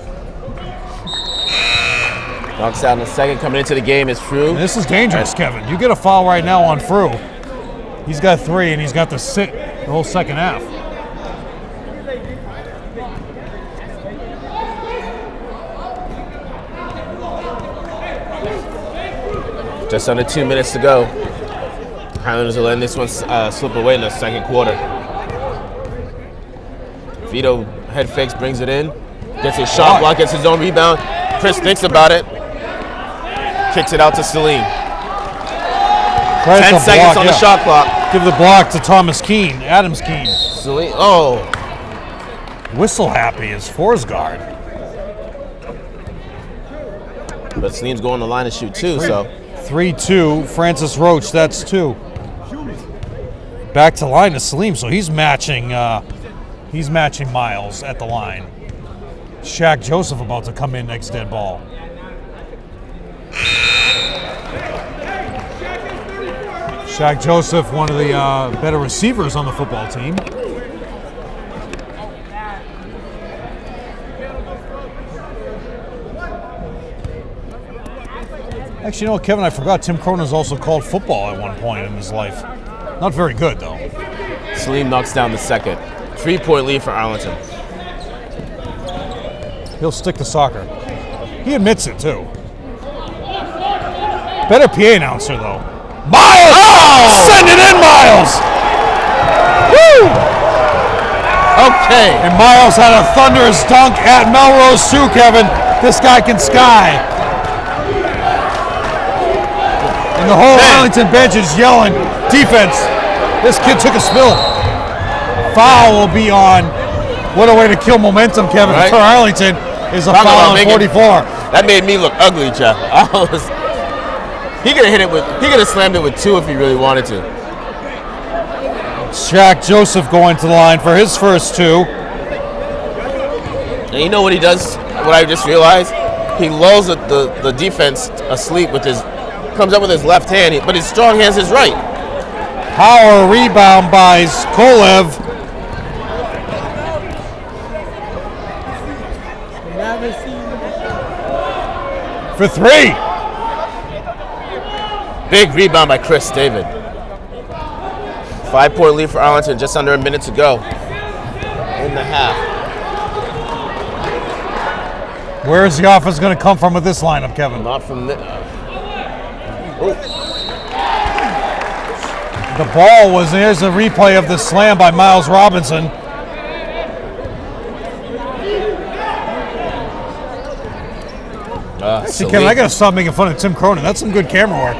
Knocks out in the second. Coming into the game is Frew. And this is dangerous, Kevin. You get a foul right now on Frew. He's got 3, and he's got to sit the whole second half. Just under 2 minutes to go. Highlanders are letting this one slip away in the second quarter. Vito head fakes, brings it in. Gets his shot block, gets his own rebound. Chris thinks about it. Kicks it out to Salim. 10 seconds on the shot clock. Give the block to Thomas Keene, Adams Keene. Salim, Whistle happy is Forsgard. But Salim's going to the line to shoot too, so. 3-2, Francis Roach, that's 2. Back to line to Salim, so he's matching Miles at the line. Shaq Joseph about to come in next dead ball. Shaq Joseph, one of the better receivers on the football team. Actually, you know what, Kevin, I forgot Tim Cronin's also called football at one point in his life. Not very good, though. Salim knocks down the second. 3-point lead for Arlington. He'll stick to soccer. He admits it, too. Better PA announcer, though. Miles! Oh! Send it in, Miles! Woo! Okay. And Miles had a thunderous dunk at Melrose, too, Kevin. This guy can sky. And the whole Arlington bench is yelling, defense. This kid took a spill. Foul will be on. What a way to kill momentum, Kevin, for Arlington. Is a foul on 44. That made me look ugly, Jeff. He could have slammed it with 2 if he really wanted to. Shaq Joseph going to the line for his first 2. And you know what he does? What I just realized? He lulls the defense asleep with his, comes up with his left hand, but his strong hand's his right. Power rebound by Kolev. For 3. Big rebound by Chris David. 5-point lead for Arlington, just under a minute to go in the half. Where is the offense going to come from with this lineup, Kevin? Not from the. The ball was, here's a replay of the slam by Miles Robinson. See, Kevin, I got to stop making fun of Tim Cronin. That's some good camera work.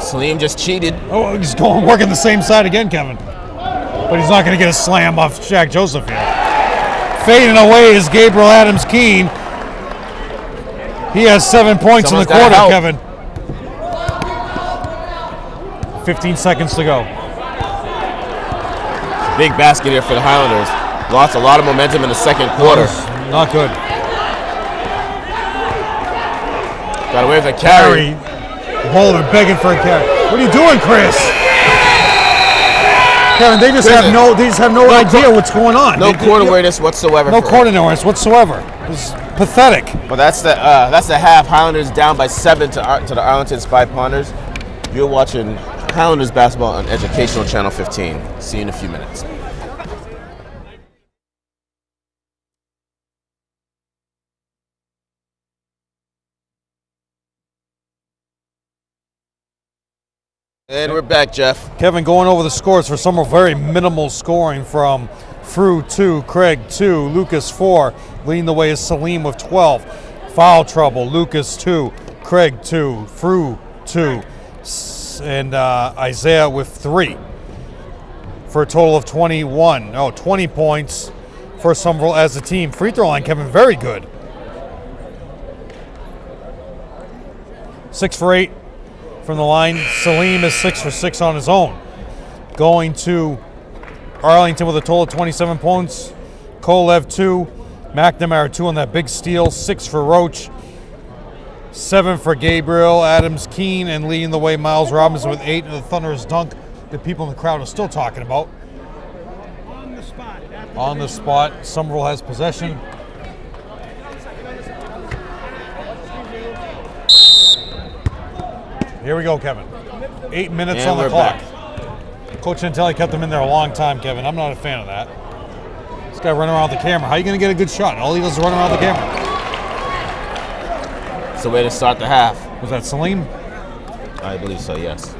Salim just cheated. Oh, he's going working the same side again, Kevin. But he's not going to get a slam off Shaq Joseph here. Fading away is Gabriel Adams-Keene. He has 7 points in the quarter, Kevin. 15 seconds to go. Big basket here for the Highlanders. Lost a lot of momentum in the second quarter. Not good. Got away with a carry. Boulder begging for a carry. What are you doing, Chris? Kevin, they just have no idea what's going on. No court awareness whatsoever. No court awareness whatsoever. It's pathetic. But that's the half. Highlanders down by 7 to the Arlington Spy Ponders. You're watching Highlanders basketball on Educational Channel 15. See you in a few minutes. And we're back, Jeff. Kevin, going over the scores for some very minimal scoring from Frew 2, Craig 2, Lucas 4. Leading the way is Salim with 12. Foul trouble, Lucas 2, Craig 2, Frew 2, and Isaiah with 3. For a total of 20 points for Somerville as a team. Free throw line, Kevin, very good. 6 for 8. From the line, Salim is 6 for 6 on his own. Going to Arlington with a total of 27 points. Kolev 2, McNamara 2 on that big steal. 6 for Roach, 7 for Gabriel Adams-Keene, and leading the way Miles Robinson with 8 in the thunderous dunk that people in the crowd are still talking about. On the spot, Somerville has possession. Here we go, Kevin. 8 minutes and on the clock. Back. Coach Antelli kept them in there a long time, Kevin. I'm not a fan of that. This guy running around the camera. How are you going to get a good shot? All he does is run around the camera. It's the way to start the half. Was that Salim? I believe so, yes.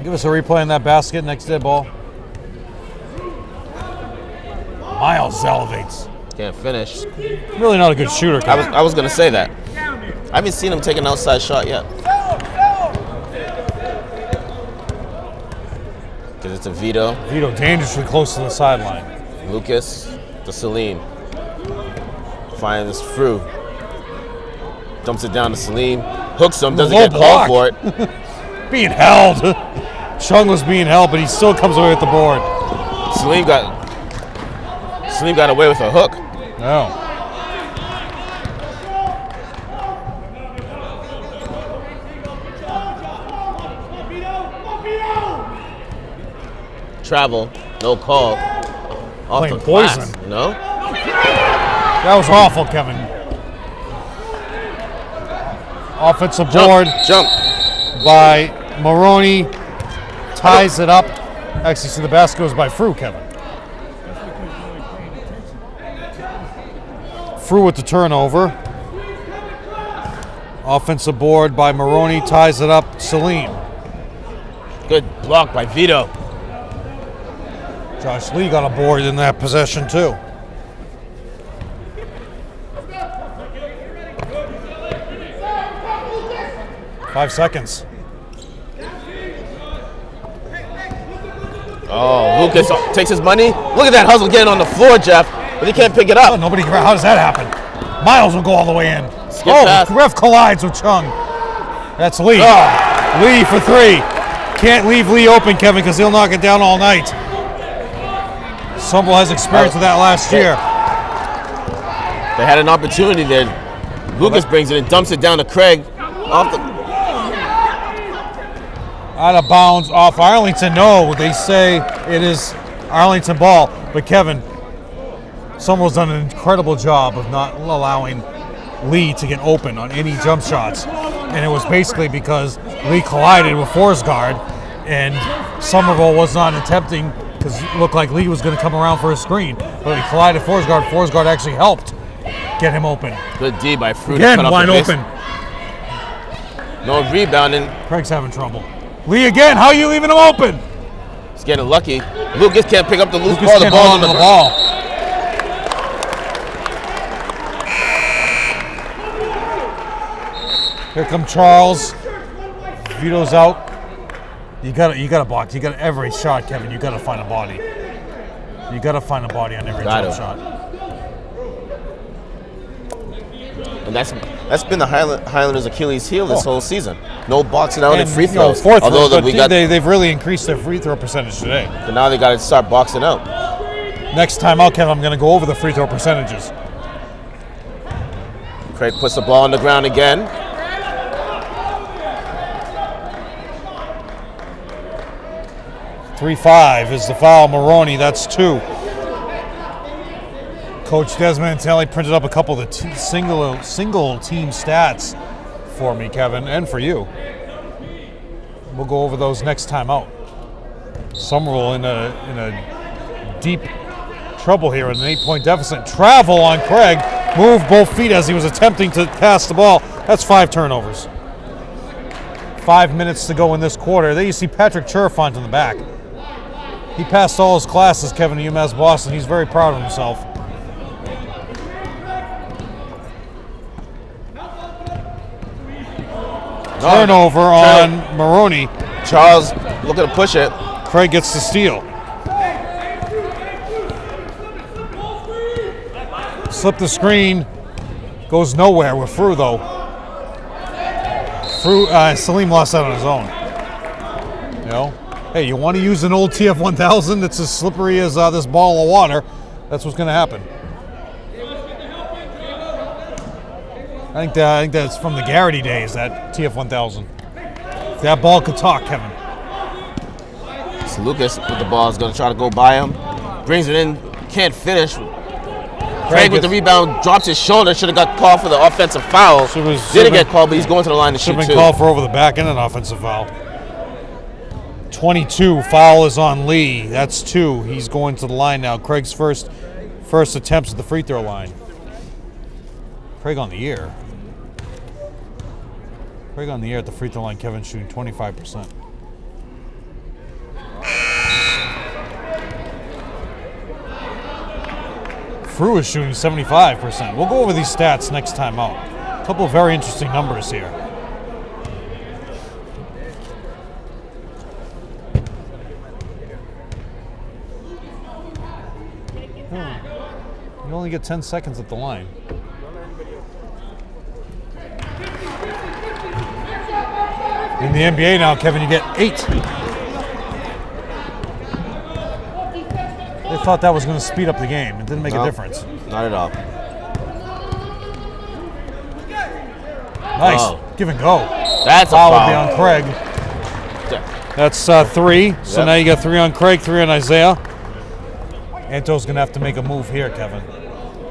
Give us a replay on that basket, next dead ball. Miles elevates. Can't finish. Really not a good shooter, Kevin. I was going to say that. I haven't seen him take an outside shot yet. Because it's a Vito. Vito dangerously close to the sideline. Lucas to Salim. Finds Frew. Dumps it down to Salim. Hooks him, doesn't get called for it. Being held. Chung was being held, but he still comes away with the board. Salim got away with a hook. No. Travel, no call. Off Playing the poison. glass, no? That was awful, Kevin. Offensive board Jump. by Maroney. Ties it up. Actually, see, the basket goes by Frew, Kevin. Frew with the turnover. Offensive board by Maroney. Ties it up. Salim. Good block by Vito. Josh Lee got a board in that possession, too. Five seconds. Oh, Lucas takes his money. Look at that hustle getting on the floor, Jeff, but he can't pick it up. Oh, nobody. How does that happen? Miles will go all the way in. Skip pass. Ref collides with Chung. That's Lee. Oh. Lee for 3. Can't leave Lee open, Kevin, because he'll knock it down all night. Somerville has experience with that last year. They had an opportunity there. Lucas brings it and dumps it down to Craig. Out of bounds off Arlington. No, they say it is Arlington ball. But Kevin, Somerville's done an incredible job of not allowing Lee to get open on any jump shots. And it was basically because Lee collided with Forsgard, and Somerville was not attempting because it looked like Lee was going to come around for a screen. But he collided Forsgard. Forsgard actually helped get him open. Good D by Fruit. Again, wide open. No rebounding. Craig's having trouble. Lee again, how are you leaving him open? He's getting lucky. Lucas can't pick up the loose Lucas ball. The can't ball hold on the ball. Here come Charles. Vito's out. You gotta box. You got every shot, Kevin. You gotta find a body. You gotta find a body on every jump shot. And that's been the Highlanders' Achilles heel this whole season. No boxing out and free throws. They've really increased their free throw percentage today. But now they got to start boxing out. Next time out, Kevin, I'm going to go over the free throw percentages. Craig puts the ball on the ground again. .35 is the foul. Maroney, that's 2. Coach Desmond Telly printed up a couple of the single team stats for me, Kevin, and for you. We'll go over those next time out. Somerville in a deep trouble here in an 8-point deficit. Travel on Craig. Moved both feet as he was attempting to pass the ball. That's 5 turnovers. 5 minutes to go in this quarter. There you see Patrick Cherfont in the back. He passed all his classes, Kevin, at UMass Boston. He's very proud of himself. Turnover on Maroney. Charles looking to push it. Craig gets the steal. Slip the screen. Goes nowhere with Frew, though. Salim lost out on his own. You know? Hey, you want to use an old TF1000 that's as slippery as this ball of water, that's what's going to happen. I think that's from the Garrity days, that TF1000. That ball could talk, Kevin. So Lucas with the ball is going to try to go by him. Brings it in, can't finish. Craig with the rebound, drops his shoulder, should have got called for the offensive foul. Didn't get called, but he's going to the line to shoot too. Should have been called for over the back and an offensive foul. 22, foul is on Lee. That's 2. He's going to the line now. Craig's first attempts at the free throw line. Craig on the year. Craig on the year at the free throw line. Kevin shooting 25%. Frew is shooting 75%. We'll go over these stats next time out. A couple of very interesting numbers here. You only get 10 seconds at the line. In the NBA now, Kevin, you get 8. They thought that was going to speed up the game. It didn't make a difference. Not at all. Nice. Give and go. That's a foul. Would be on Craig. That's 3. So now you got 3 on Craig, 3 on Isaiah. Anto's going to have to make a move here, Kevin.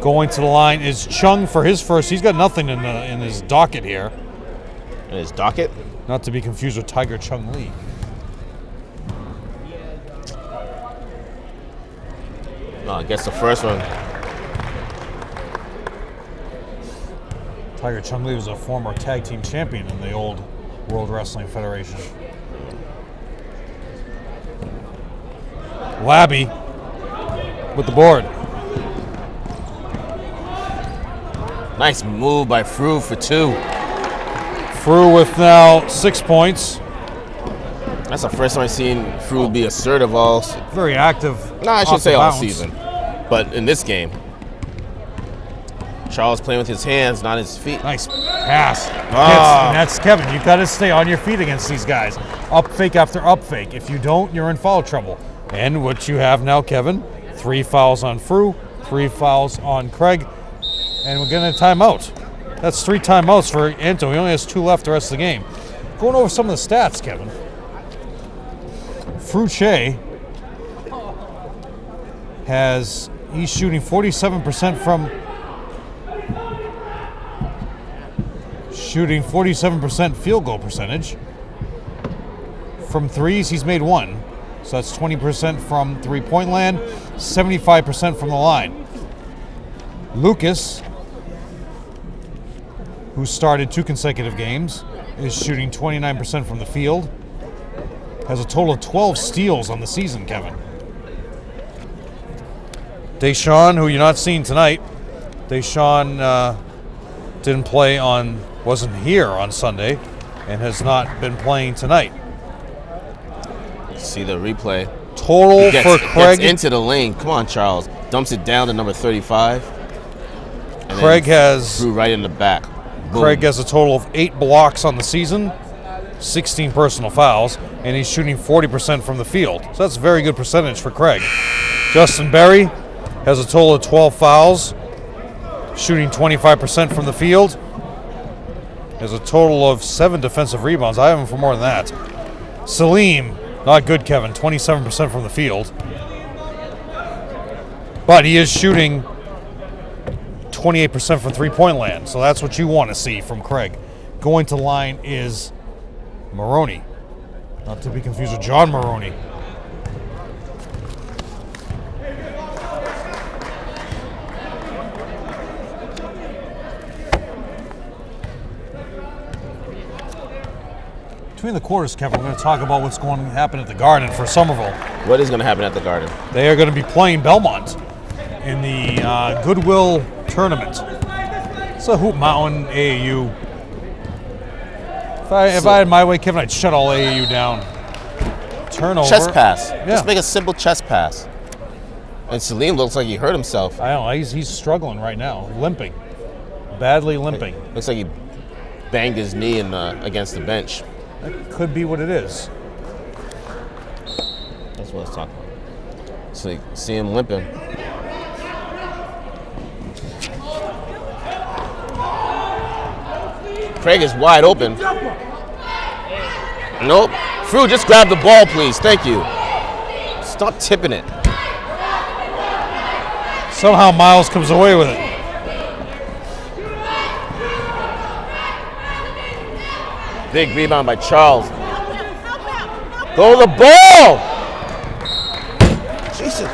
Going to the line is Chung for his first. He's got nothing in his docket here. In his docket? Not to be confused with Tiger Chung Lee. No, I guess the first one. Tiger Chung Lee was a former tag team champion in the old World Wrestling Federation. Labby with the board. Nice move by Frew for 2. Frew with now 6 points. That's the first time I've seen Frew be assertive all. Very active. No, I should say all season. But in this game, Charles playing with his hands, not his feet. Nice pass. And that's Kevin. You've got to stay on your feet against these guys. Up fake after up fake. If you don't, you're in foul trouble. And what you have now, Kevin, 3 fouls on Frew, 3 fouls on Craig, and we're getting a timeout. That's 3 timeouts for Anto. He only has 2 left the rest of the game. Going over some of the stats, Kevin. Fruche he's shooting 47% field goal percentage. From threes, he's made 1. So that's 20% from three-point land, 75% from the line. Lucas, who started 2 consecutive games, is shooting 29% from the field. Has a total of 12 steals on the season, Kevin. Deshaun, who you're not seeing tonight, Deshaun wasn't here on Sunday and has not been playing tonight. See the replay. Total for Craig. Gets into the lane. Come on, Charles. Dumps it down to number 35. And Craig has threw right in the back. Boom. Craig has a total of 8 blocks on the season, 16 personal fouls, and he's shooting 40% from the field. So that's a very good percentage for Craig. Justin Berry has a total of 12 fouls, shooting 25% from the field. Has a total of 7 defensive rebounds. I have him for more than that. Salim, not good, Kevin, 27% from the field. But he is shooting 28% from three-point land, so that's what you want to see from Craig. Going to line is Maroney, not to be confused with John Maroney. Between the quarters, Kevin, we're going to talk about what's going to happen at the Garden for Somerville. What is going to happen at the Garden? They are going to be playing Belmont in the Goodwill Tournament. It's a Hoop Mountain AAU. If I had my way, Kevin, I'd shut all AAU down. Turnover. Chest pass. Yeah. Just make a simple chest pass. And Salim looks like he hurt himself. I don't know. He's struggling right now, limping, badly limping. Looks like he banged his knee against the bench. That could be what it is. That's what I was talking about. So you see him limping. Craig is wide open. Nope. Fru, just grab the ball, please. Thank you. Stop tipping it. Somehow Miles comes away with it. Big rebound by Charles. Go the ball! Jesus.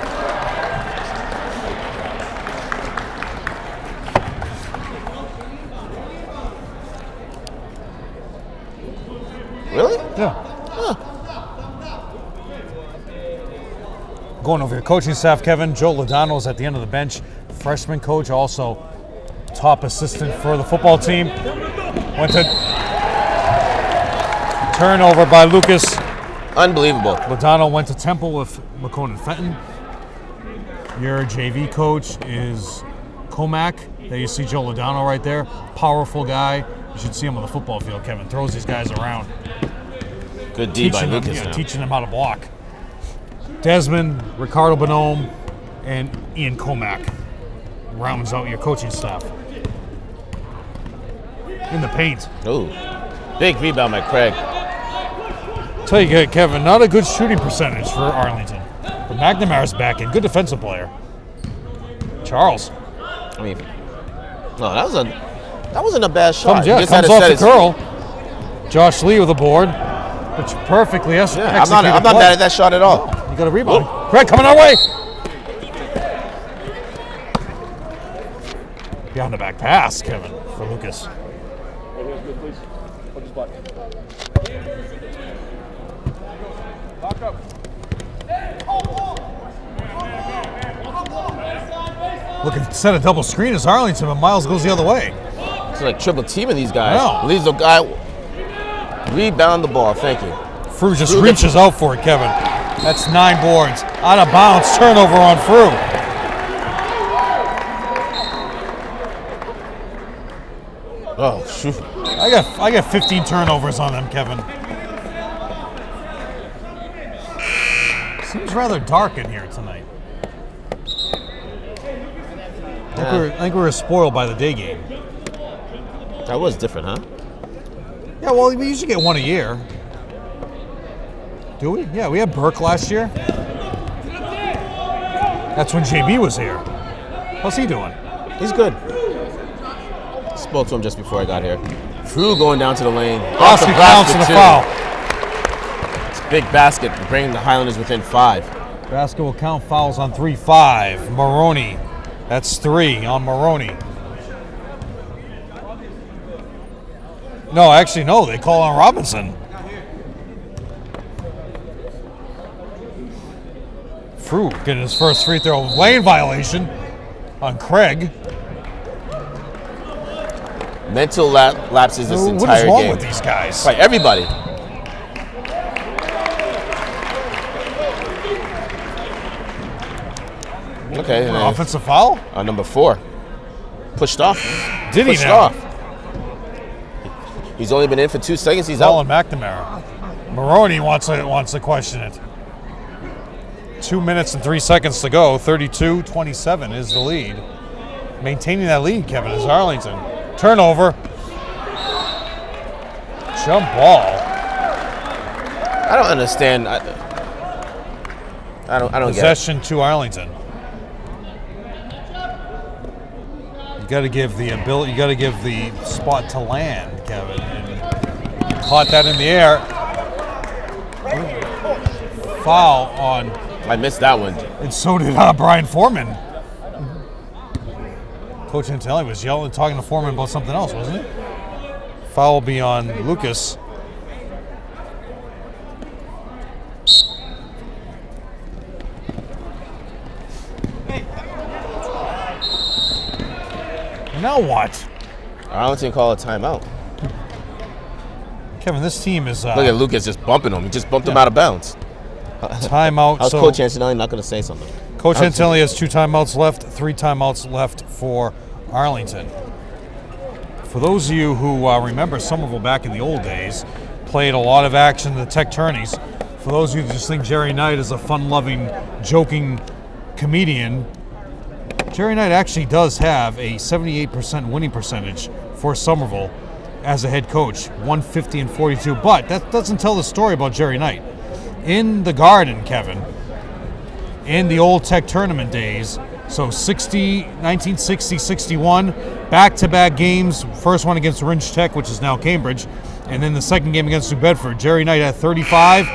Really? Yeah. Huh. Going over your coaching staff, Kevin. Joe Lodano's at the end of the bench. Freshman coach, also top assistant for the football team. Went to turnover by Lucas. Unbelievable. Lodano went to Temple with McCone and Fenton. Your JV coach is Comac. There you see Joe Lodano right there. Powerful guy. You should see him on the football field, Kevin. Throws these guys around. Good D by Lucas now. Teaching them how to block. Desmond, Ricardo Bonhomme, and Ian Comac rounds out your coaching staff. In the paint. Ooh. Big rebound by Craig. Tell you, Kevin, not a good shooting percentage for Arlington. But McNamara's back in. Good defensive player. Charles. I mean, no, that wasn't a bad shot. Comes off the curl. Josh Lee with a board, which perfectly executed. I'm not mad at that shot at all. You got a rebound. Craig coming our way. Behind the back pass, Kevin, for Lucas. Looking to set a double screen as Arlington, but Miles goes the other way. It's like triple teaming these guys. Wow. Leaves the guy rebound the ball. Thank you. Fru just reaches out for it, Kevin. That's 9 boards. Out of bounds, turnover on Fru. Oh, shoot. I got 15 turnovers on them, Kevin. Seems rather dark in here tonight. I think we were spoiled by the day game. That was different, huh? Yeah, well, we usually get one a year. Do we? Yeah, we had Burke last year. That's when JB was here. How's he doing? He's good. Spoke to him just before I got here. Frew going down to the lane. Off the bounce and a foul. It's a big basket, bringing the Highlanders within 5. Basket will count fouls on 3-5. Maroney. That's 3 on Maroney. No, actually, no. They call on Robinson. Frew getting his first free throw. Lane violation on Craig. Mental lapses this entire game. What is wrong with these guys? Right, everybody. Okay. And offensive foul? Number 4. Pushed off. Did he Pushed now? off. He's only been in for 2 seconds. He's Colin out. McNamara. Maroney wants to question it. 2 minutes and 3 seconds to go. 32-27 is the lead. Maintaining that lead, Kevin, is Arlington. Turnover. Jump ball. I don't understand. I don't get it. Possession to Arlington. You got to give the ability. You got to give the spot to land, Kevin. And caught that in the air. Foul on. I missed that one. And so did Brian Foreman. Coach Antelli was yelling, talking to Foreman about something else, wasn't it? Foul will be on Lucas. Now what? Arlington call a timeout. Kevin, this team is... Look at Lucas just bumping him. He just bumped him out of bounds. Timeout. How's Coach Antelli not going to say something? Coach Antelli has 2 timeouts left, 3 timeouts left for Arlington. For those of you who remember Somerville back in the old days, played a lot of action in the tech tourneys. For those of you who just think Jerry Knight is a fun-loving, joking comedian, Jerry Knight actually does have a 78% winning percentage for Somerville as a head coach, 150-42. But that doesn't tell the story about Jerry Knight. In the Garden, Kevin, in the old tech tournament days, so 1960-61, back-to-back games, first one against Ringe Tech, which is now Cambridge, and then the second game against New Bedford. Jerry Knight had 35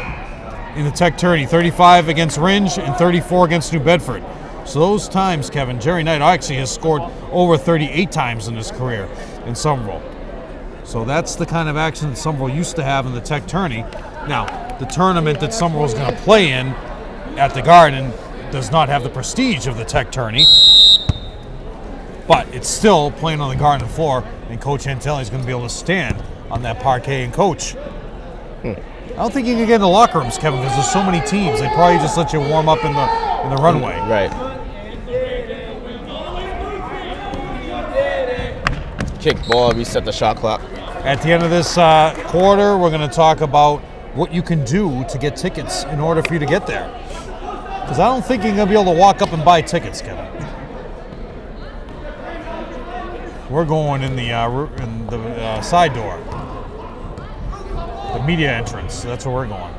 in the tech tourney, 35 against Ringe and 34 against New Bedford. So those times, Kevin, Jerry Knight actually has scored over 38 times in his career in Somerville. So that's the kind of action that Somerville used to have in the tech tourney. Now, the tournament that Somerville is going to play in at the Garden does not have the prestige of the tech tourney, but it's still playing on the Garden floor, and Coach Antelli is going to be able to stand on that parquet and coach. I don't think you can get in the locker rooms, Kevin, because there's so many teams. They probably just let you warm up in the runway. Right. Kick ball, reset the shot clock. At the end of this quarter, we're going to talk about what you can do to get tickets in order for you to get there. Because I don't think you're going to be able to walk up and buy tickets, Kevin. We're going in the side door. The media entrance. That's where we're going.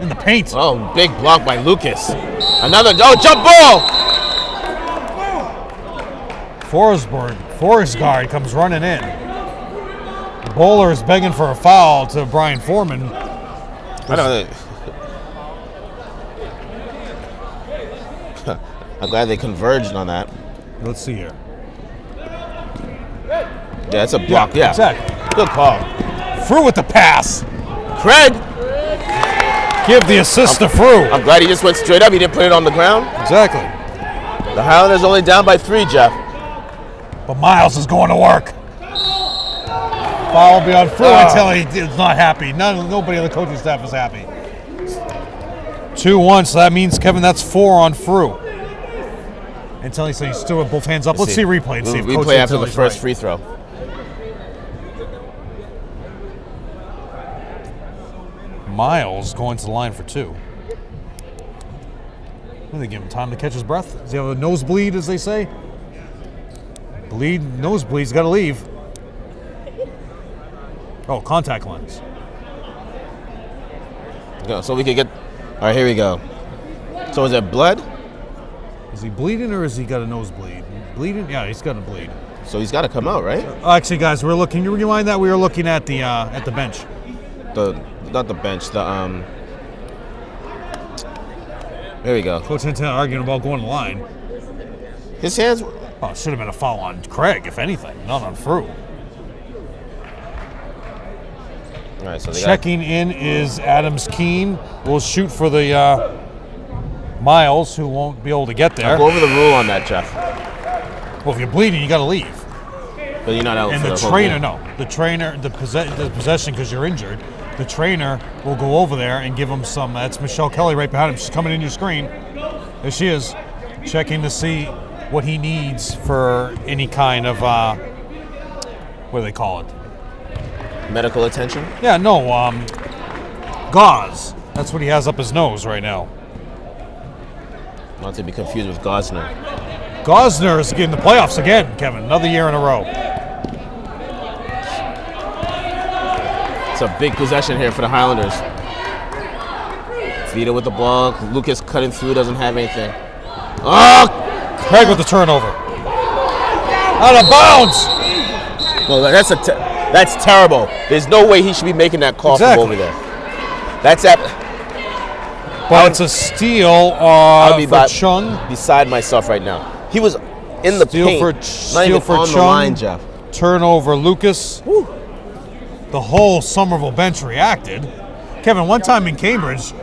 In the paint. Oh, big block by Lucas. Another jump ball. Forest guard comes running in. The bowler is begging for a foul to Brian Foreman. I know. I'm glad they converged on that. Let's see here. Yeah, it's a block. Yeah, exactly. Good call. Frew with the pass. Craig. Give the assist to Frew. I'm glad he just went straight up. He didn't put it on the ground. Exactly. The Highlanders only down by 3, Jeff. But Miles is going to work. Foul will be on Frew until he is not happy. Nobody on the coaching staff is happy. 2-1, so that means, Kevin, that's 4 on Frew. Until he said he's still with both hands up. Let's see a replay and see if Coach replay after the Antilli's first right. free throw. Miles going to the line for 2. They give him time to catch his breath. Does he have a nosebleed, as they say? Nosebleed's got to leave. Oh, contact lens. Go, so we could get. All right, here we go. So is it blood? Is he bleeding or has he got a nosebleed? Bleeding? Yeah, he's got a bleed. So he's got to come out, right? Actually, guys, we're looking. Can you rewind that? We were looking at the bench. Not the bench. There we go. Coach Hinton arguing about going to the line. His hands. Oh, it should have been a foul on Craig, if anything, not on Frew. All right, so checking in is Adams Keene. We'll shoot for the Miles, who won't be able to get there. Go over the rule on that, Jeff. Well, if you're bleeding, you got to leave. But you're not out. And the trainer, no. The trainer, the possession, because you're injured, the trainer will go over there and give him some. That's Michelle Kelly right behind him. She's coming in your screen. There she is, checking to see what he needs for any kind of, what do they call it? Medical attention? Yeah, no, gauze. That's what he has up his nose right now. Not to be confused with Gosner. Gosner is getting the playoffs again, Kevin. Another year in a row. It's a big possession here for the Highlanders. Vita with the ball. Lucas cutting through, doesn't have anything. Oh! Craig with the turnover. Out of bounds! No, that's terrible. There's no way he should be making that call from over there. That's at. But it's a steal for Chung. Beside myself right now. He was in the paint. Steal for on Chung. The line, Jeff. Turnover, Lucas. Woo. The whole Somerville bench reacted. Kevin, one time in Cambridge,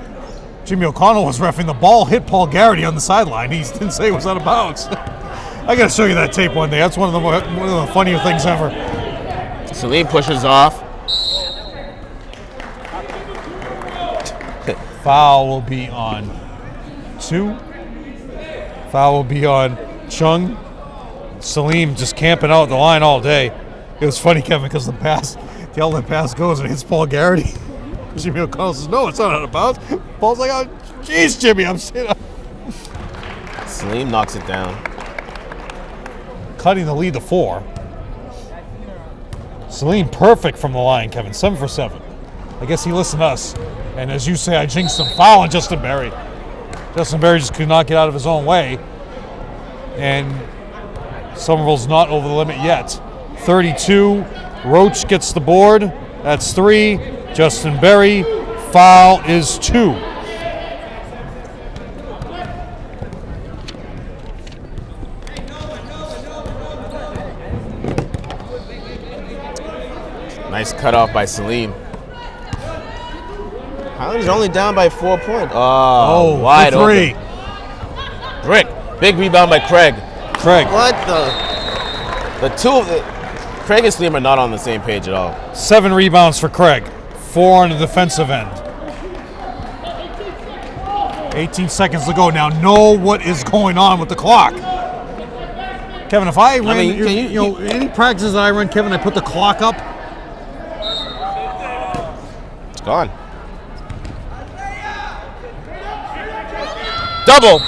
Jimmy O'Connell was reffing. The ball hit Paul Garrity on the sideline. He didn't say it was out of bounds. I got to show you that tape one day. That's one of the funnier things ever. Salim pushes off. Foul will be on 2. Foul will be on Chung. Salim just camping out at the line all day. It was funny, Kevin, because the outlet pass goes and hits Paul Garrity. Jimmy O'Connell says, no, it's not out of bounds. Paul's like, oh, jeez, Jimmy, I'm sitting up. Salim knocks it down. Cutting the lead to 4. Salim perfect from the line, Kevin. 7 for 7. I guess he listened to us. And as you say, I jinxed him. Foul on Justin Berry. Justin Berry just could not get out of his own way. And Somerville's not over the limit yet. 32. Roach gets the board. That's 3. Justin Berry. Foul is 2. Nice cutoff by Salim. Highlanders are only down by 4 points. Oh, wide 3. open. Brick. Big rebound by Craig. What the? Craig and Salim are not on the same page at all. 7 rebounds for Craig. 4 on the defensive end. 18 seconds to go now. Know what is going on with the clock. Kevin, if I ran, any practices that I run, Kevin, I put the clock up. It's gone. Double.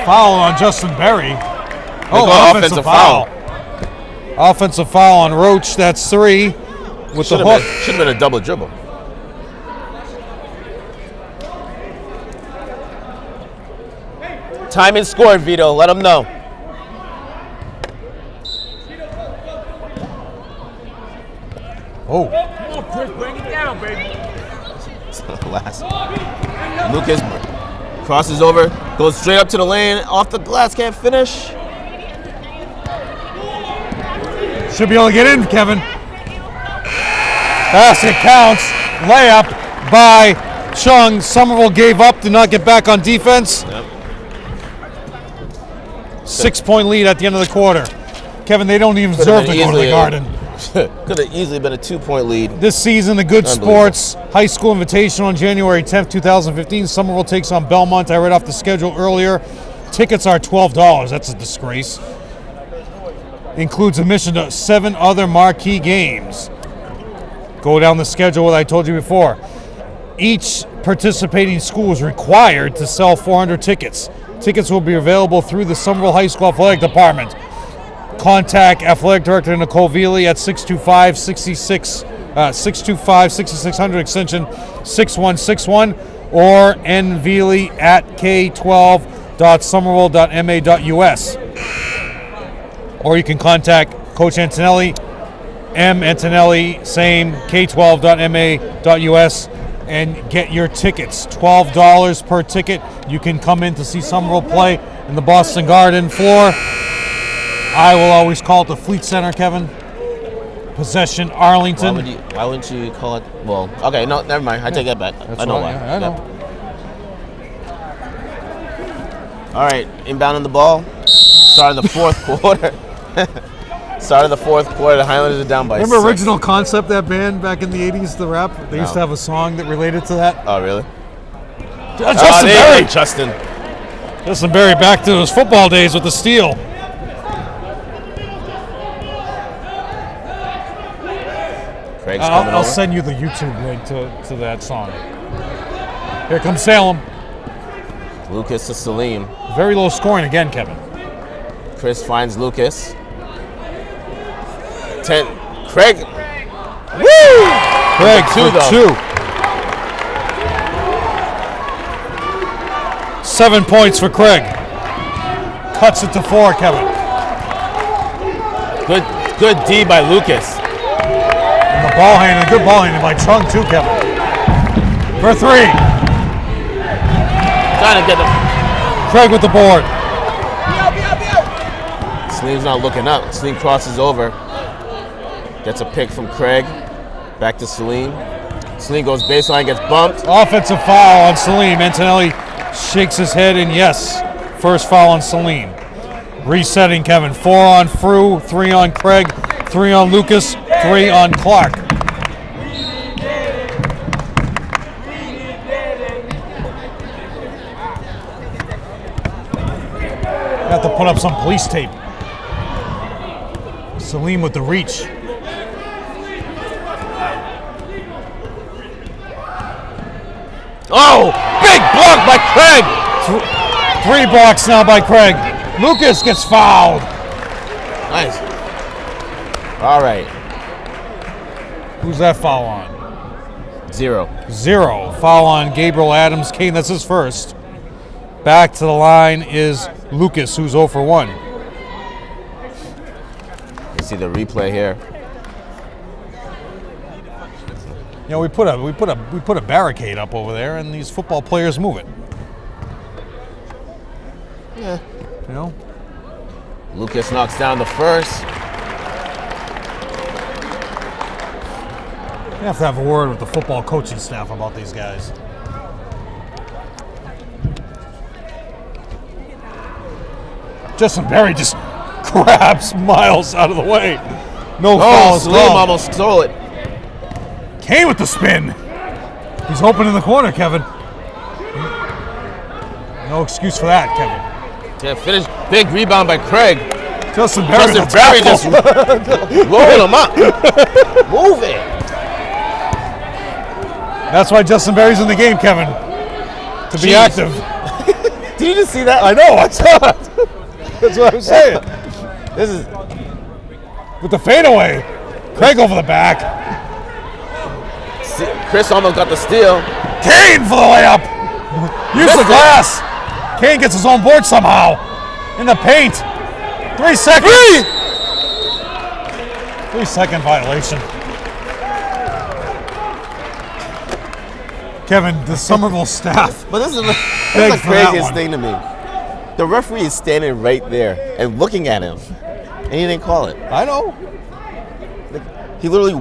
Foul on Justin Berry. Offensive foul. Offensive foul on Roach. That's 3 with the hook. Should have been a double dribble. Time and scored, Vito. Let them know. Oh. Come on, Chris, bring it down, baby. Last. Lucas crosses over, goes straight up to the lane, off the glass, can't finish. Should be able to get in, Kevin. Basket counts. Layup by Chung. Somerville gave up, did not get back on defense. Yep. 6-point lead at the end of the quarter. Kevin, they don't even deserve to go to the Garden. Could have easily been a 2-point lead. This season, the Good Sports High School Invitational on January 10th, 2015. Somerville takes on Belmont. I read off the schedule earlier. Tickets are $12. That's a disgrace. Includes admission to 7 other marquee games. Go down the schedule, what I told you before. Each participating school is required to sell 400 tickets. Tickets will be available through the Somerville High School Athletic Department. Contact Athletic Director Nicole Veely at 625-66 625-6600 extension 6161 or nveely at k12.somerville.ma.us. Or you can contact Coach Antonelli, M. Antonelli, same, k12.ma.us, and get your tickets. $12 per ticket. You can come in to see Somerville play in the Boston Garden floor. I will always call it the Fleet Center, Kevin. Possession, Arlington. Why wouldn't you call it? Well, okay, no, never mind. I take that back. That's I know why. I know. All right, inbounding the ball. Start of the fourth quarter. Start of the fourth quarter. The Highlanders are down by Remember 6. Original Concept, that band back in the 80s, the rap? They used to have a song that related to that. Oh, really? Justin Berry. Justin. Justin Berry back to his football days with the steal. Craig's coming I'll over. send you the YouTube link to that song. Here comes Salem. Lucas to Salim. Very low scoring again, Kevin. Chris finds Lucas. 10. Craig. Woo! Craig Two, for though. 2. 7 points for Craig. Cuts it to 4, Kevin. Good D by Lucas. And the ball handling, good ball handling by Chung too, Kevin. For 3. Trying to get him. Craig with the board. Salim's not looking up. Salim crosses over. Gets a pick from Craig. Back to Salim. Salim goes baseline, gets bumped. Offensive foul on Salim. Antonelli shakes his head, and yes, first foul on Salim. Resetting, Kevin. 4 on Frew, 3 on Craig, 3 on Lucas, 3 on Clark. Got to put up some police tape. Salim with the reach. Oh! Big block by Craig! 3 blocks now by Craig. Lucas gets fouled. Nice. All right. Who's that foul on? 0. 0. Foul on Gabriel Adams. Kane, that's his first. Back to the line is Lucas, who's 0 for 1. You see the replay here. You know, we put a barricade up over there, and these football players move it. Yeah. You know. Lucas knocks down the first. You have to have a word with the football coaching staff about these guys. Justin Berry just grabs Miles out of the way. No foul. Salim almost stole it. Kane with the spin. He's open in the corner, Kevin. No excuse for that, Kevin. Can't finish. Big rebound by Craig. Justin Berry just rolling him up. Move it. That's why Justin Berry's in the game, Kevin. To be active. Did you just see that? I know, I saw it. That's what I'm saying. This is With the fadeaway. Craig over the back. Chris almost got the steal. Kane for the layup. Use the glass. Kane gets his own board somehow. In the paint. 3 seconds. 3-second violation. Kevin, the Somerville staff. But this is the Big for that craziest one. thing to me. The referee is standing right there and looking at him, and he didn't call it. I know. He literally.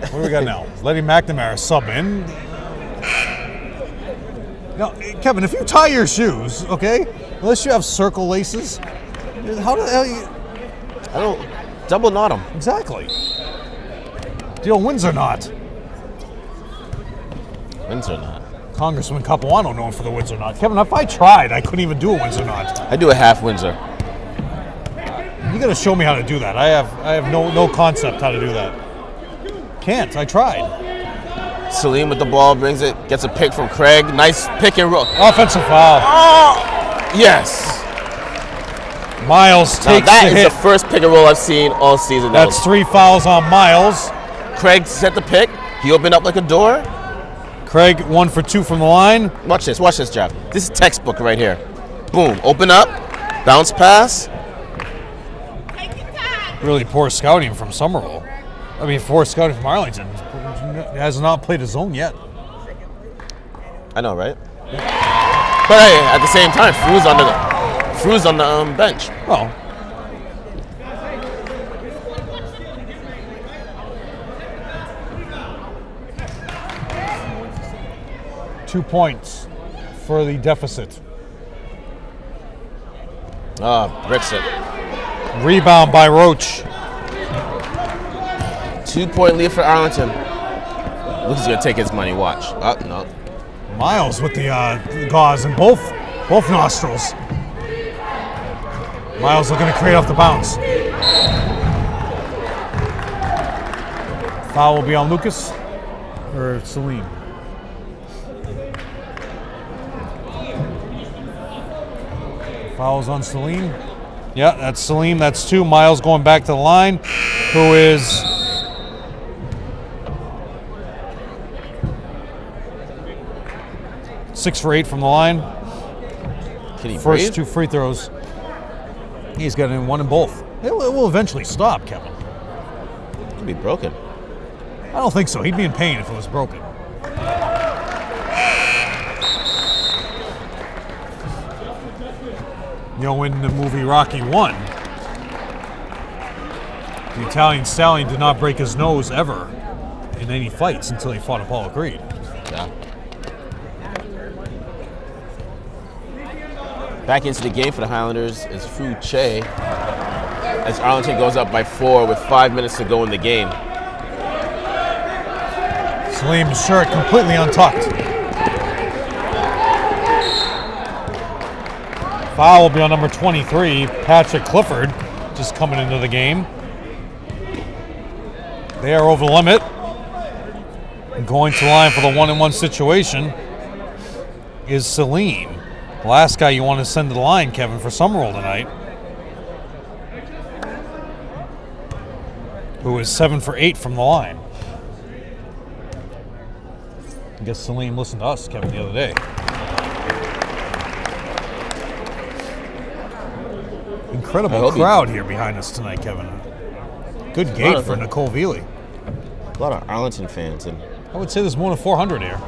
What do we got now? Letty McNamara sub in. Now, Kevin, if you tie your shoes, okay, unless you have circle laces, how the hell you... I don't. Double knot him. Exactly. Deal Windsor knot. Windsor knot. Congressman Capuano known for the Windsor knot. Kevin, if I tried, I couldn't even do a Windsor knot. I do a half Windsor. You got to show me how to do that. I have no concept how to do that. Can't. I tried. Salim with the ball brings it, gets a pick from Craig. Nice pick and roll. Offensive foul. Oh, yes. Miles Now takes that the is hit. the first pick and roll I've seen all season. That's 3 fouls on Miles. Craig set the pick. He opened up like a door. Craig 1 for 2 from the line. Watch this, Jeff. This is textbook right here. Boom, open up, bounce pass. Really poor scouting from Somerville. Poor scouting from Arlington. Has not played a zone yet. I know, right? But hey, at the same time, Fru's on the bench. Well, 2 points for the deficit. Bricks it. Rebound by Roach. 2-point lead for Arlington. Lucas is gonna take his money. Watch. Oh no. Miles with the gauze in both nostrils. Miles looking to create off the bounce. Foul will be on Lucas or Salim. Foul's on Salim. Yeah, that's Salim. That's 2. Miles going back to the line, who is 6 for 8 from the line. Can he First breathe? 2 free throws. He's got in 1 in both. It will eventually stop, Kevin. Could be broken. I don't think so. He'd be in pain if it was broken. You know, in the movie Rocky 1, the Italian stallion did not break his nose ever in any fights until he fought Apollo Creed. Yeah. Back into the game for the Highlanders is Fu Che as Arlington goes up by 4 with 5 minutes to go in the game. Salim's shirt completely untucked. Foul will be on number 23, Patrick Clifford, just coming into the game. They are over the limit. And going to the line for the 1-on-1 situation is Salim. The last guy you want to send to the line, Kevin, for Somerville tonight, who is 7 for 8 from the line. I guess Salim listened to us, Kevin, the other day. Incredible crowd here behind us tonight, Kevin. Good gate for Nicole Veely. A lot of Arlington fans. And I would say there's more than 400 here.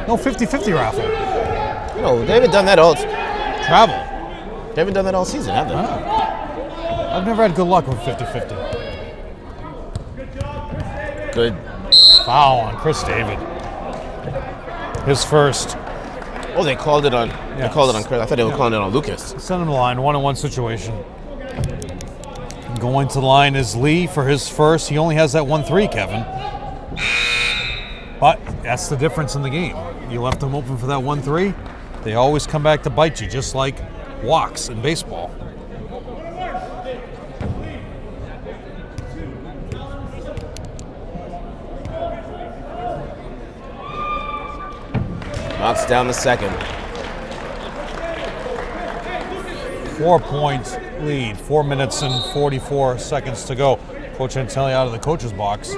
No 50-50 raffle. you know, they haven't done that all Travel. They haven't done that all season, have they? I've never had good luck with 50-50. Good. Foul on Chris David. His first. Oh, they called it on. Yeah. They called it on Chris. I thought they were calling it on Lucas. Send him the line, 1-on-1 situation. Going to the line is Lee for his first. He only has that 1-3, Kevin. But that's the difference in the game. You left them open for that 1-3, they always come back to bite you, just like walks in baseball. Knocks down the second. 4-point lead, 4 minutes and 44 seconds to go. Coach Antelli out of the coach's box.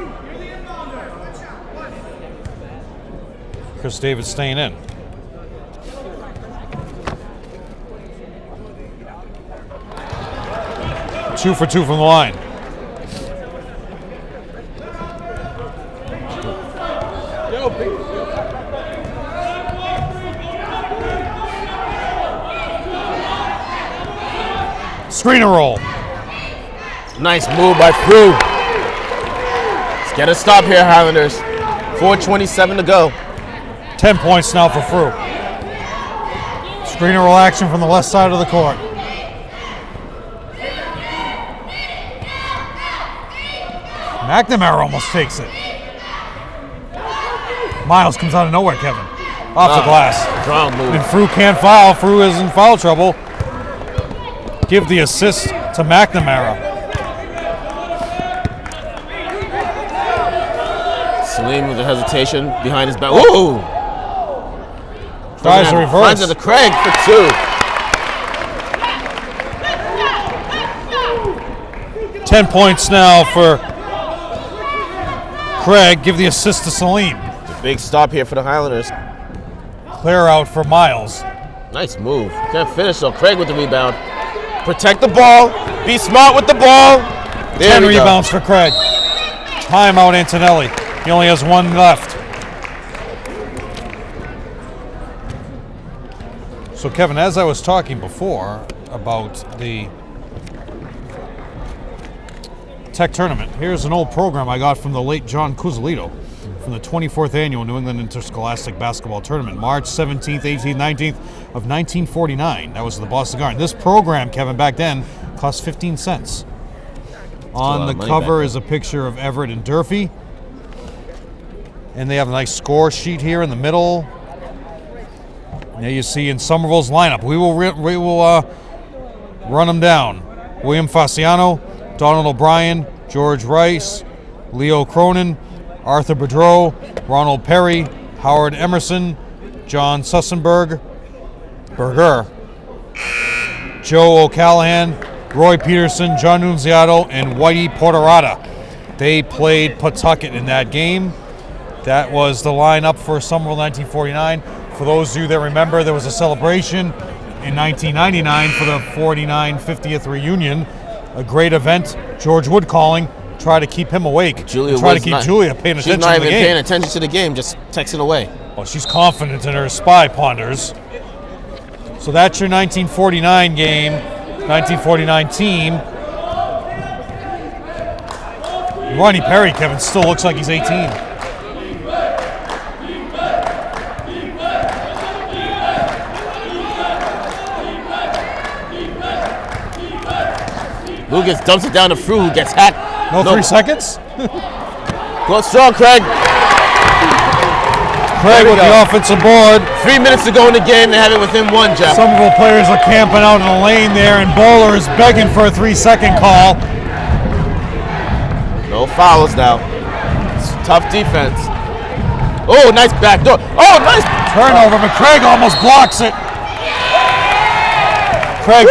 Chris Davis staying in. Two for two from the line. Screener roll. Nice move by Brune. Let's get a stop here, Highlanders. 4:27 to go. 10 points now for Fru. Screener roll action from the left side of the court. McNamara almost takes it. Miles comes out of nowhere, Kevin. Off the glass. Strong move. And Fru can't foul. Fru is in foul trouble. Give the assist to McNamara. Salim with the hesitation behind his back. Whoa! Tries to reverse. Finds it to Craig for two. 10 points now for Craig. Give the assist to Salim. Big stop here for the Highlanders. Clear out for Miles. Nice move. Can't finish though. Craig with the rebound. Protect the ball. Be smart with the ball. There 10 we go. rebounds for Craig. Timeout, Antonelli. He only has one left. So, Kevin, as I was talking before about the Tech tournament, here's an old program I got from the late John Cusolito from the 24th Annual New England Interscholastic Basketball Tournament, March 17th, 18th, 19th of 1949. That was the Boston Garden. This program, Kevin, back then cost 15 cents. On the cover is a picture of Everett and Durfee. And they have a nice score sheet here in the middle. There you see in Somerville's lineup. We will run them down. William Fasciano, Donald O'Brien, George Rice, Leo Cronin, Arthur Boudreau, Ronald Perry, Howard Emerson, John Sussenberger, Joe O'Callahan, Roy Peterson, John Nunziato, and Whitey Porterata. They played Pawtucket in that game. That was the lineup for Somerville 1949. For those of you that remember, there was a celebration in 1999 for the 50th reunion. A great event. George Wood calling. Try to keep him awake. Julia paying attention to the game. She's not even paying attention to the game, just texting away. Well, she's confident in her spy ponders. So that's your 1949 game, 1949 team. Ronnie Perry, Kevin, still looks like he's 18. Lucas dumps it down to Fru, who gets hacked. No 3 seconds? Go strong, Craig. Craig with the offensive board. 3 minutes to go in the game. They have it within one, Jeff. Somerville players are camping out in the lane there, and Bowler is begging for a 3-second call. No fouls now. It's tough defense. Oh, nice backdoor. Oh, nice. Turnover, but Craig almost blocks it. Craig,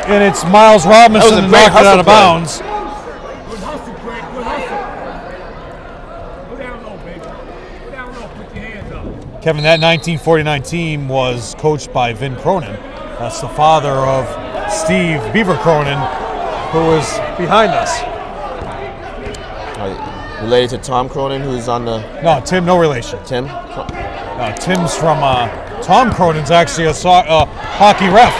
and it's Miles Robinson who knocked it out of bounds. Good hustle, Craig. Good hustle. Go down low, baby. Go down low. Put your hands up. Kevin, that 1949 team was coached by Vin Cronin. That's the father of Steve Beaver Cronin, who is behind us. Related to Tom Cronin, who's on the... No, Tim, no relation. Tim? Tim's from... Tom Cronin's actually a hockey ref.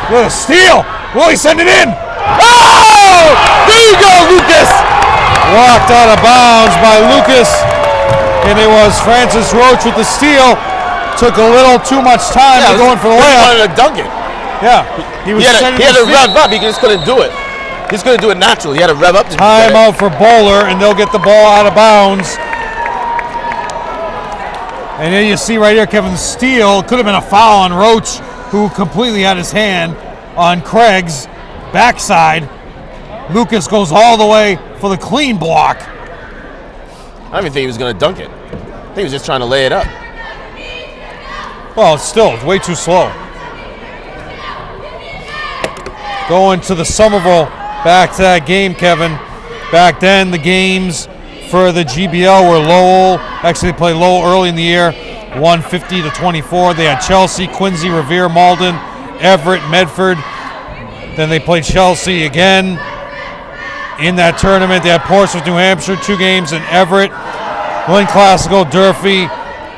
With a steal! Will he send it in? Oh! There you go, Lucas! Walked out of bounds by Lucas. And it was Francis Roach with the steal. Took a little too much time to go in for the layup. He wanted to dunk it. Yeah. He had to rev up. He just couldn't do it. He just couldn't do it naturally. He had to rev up to time out for Bowler, and they'll get the ball out of bounds. And then you see right here, Kevin, steal. Could have been a foul on Roach, who completely had his hand on Craig's backside. Lucas goes all the way for the clean block. I don't even think he was going to dunk it. I think he was just trying to lay it up. Well, it's way too slow. Going to the Somerville, back to that game, Kevin. Back then, the games for the GBL were Lowell. Actually, they played Lowell early in the year. 150-24. They had Chelsea, Quincy, Revere, Malden, Everett, Medford. Then they played Chelsea again in that tournament. They had Portsmouth, New Hampshire, 2 games in Everett, Lynn Classical, Durfee,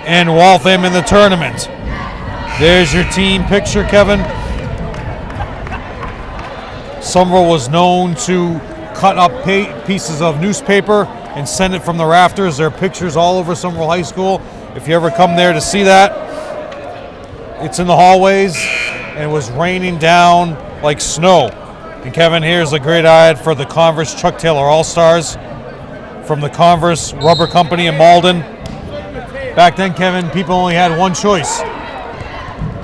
and Waltham in the tournament. There's your team picture, Kevin. Somerville was known to cut up pieces of newspaper and send it from the rafters. There are pictures all over Somerville High School. If you ever come there to see that, it's in the hallways, and it was raining down like snow. And Kevin, here's a great ad for the Converse Chuck Taylor All-Stars from the Converse Rubber Company in Malden. Back then, Kevin, people only had one choice.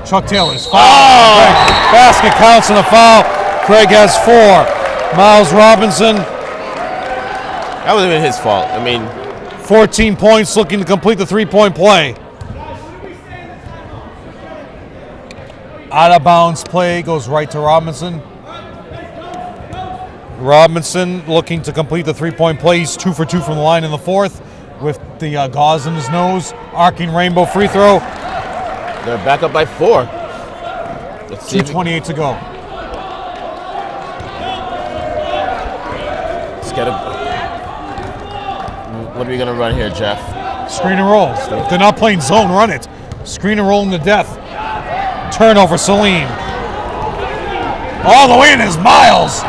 Chuck Taylor's foul. Oh! Basket counts in a foul. Craig has 4. Miles Robinson. That wasn't even his fault. I mean, 14 points, looking to complete the 3-point play. Out of bounds play goes right to Robinson. Robinson looking to complete the three-point play. He's 2 for 2 from the line in the fourth with the gauze in his nose. Arcing rainbow free throw. They're back up by 4. Let's see. 2:28 to go. Let's get what are we gonna run here, Jeff? Screen and roll. If they're not playing zone, run it. Screen and roll to death. Turnover, Salim. All the way in is Miles.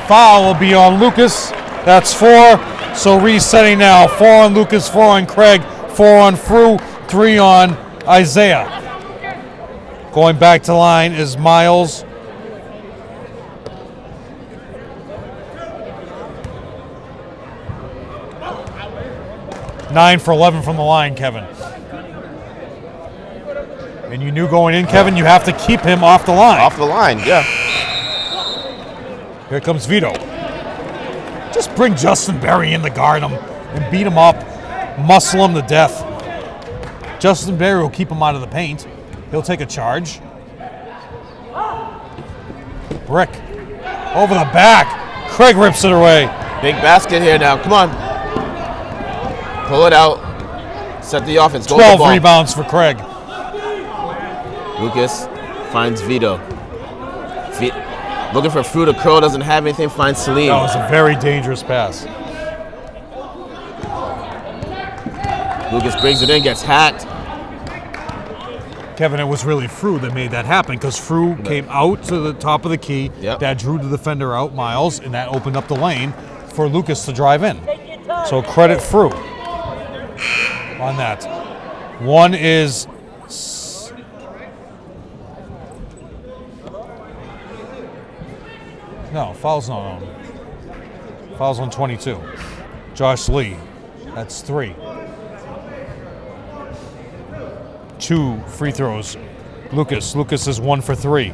Foul will be on Lucas. That's 4. So resetting now. 4 on Lucas, 4 on Craig, 4 on Fru, 3 on Isaiah. Going back to line is Miles. Nine for 11 from the line, Kevin. And you knew going in, Kevin, you have to keep him off the line. Off the line, yeah. Here comes Vito. Just bring Justin Berry in to guard him and beat him up, muscle him to death. Justin Berry will keep him out of the paint. He'll take a charge. Brick. Over the back. Craig rips it away. Big basket here now. Come on. Pull it out. Set the offense. Go 12 the ball. rebounds for Craig. Lucas finds Vito. Looking for Fru to curl, doesn't have anything, finds Salim. That was a very dangerous pass. Lucas brings it in, gets hacked. Kevin, it was really Fru that made that happen because Fru came out to the top of the key. Yep. That drew the defender out, Miles, and that opened up the lane for Lucas to drive in. So credit Fru on that. One is no, foul's not on. Foul's on 22. Josh Lee. That's 3. 2 free throws. Lucas is 1 for 3.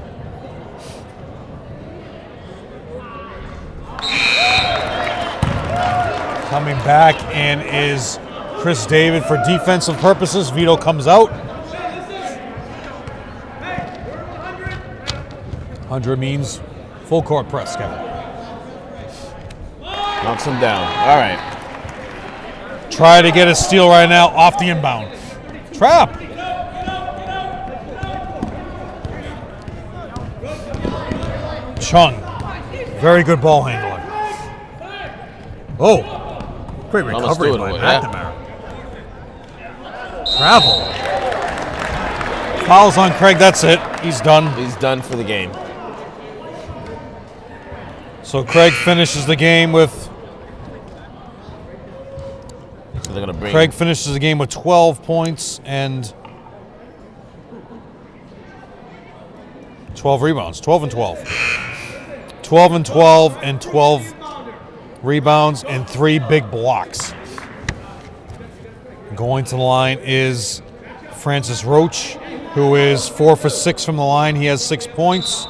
Coming back and is Chris David for defensive purposes. Vito comes out. 100 means full court press, Kevin. Knocks him down. All right. Try to get a steal right now off the inbound. Trap. Chung. Very good ball handling. Oh. Great recovery by McNamara. Travel. Fouls on Craig. That's it. He's done. He's done for the game. So Craig finishes the game with. So they're gonna bring. Craig finishes the game with 12 points and 12 rebounds. 12 and 12. 12 and 12 and 12 rebounds and 3 big blocks. Going to the line is Francis Roach, who is 4 for 6 from the line. He has 6 points.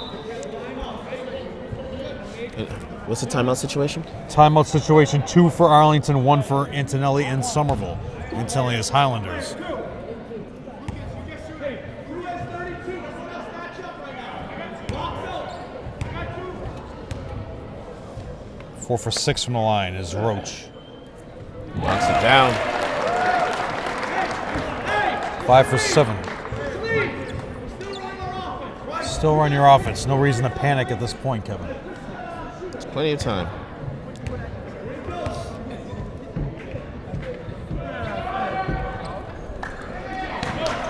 What's the timeout situation? Timeout situation, 2 for Arlington, 1 for Antonelli and Somerville. Antonelli is Highlanders. Four for 6 from the line is Roach. Knocks it down. 5 for 7. Still run your offense. No reason to panic at this point, Kevin. There's plenty of time.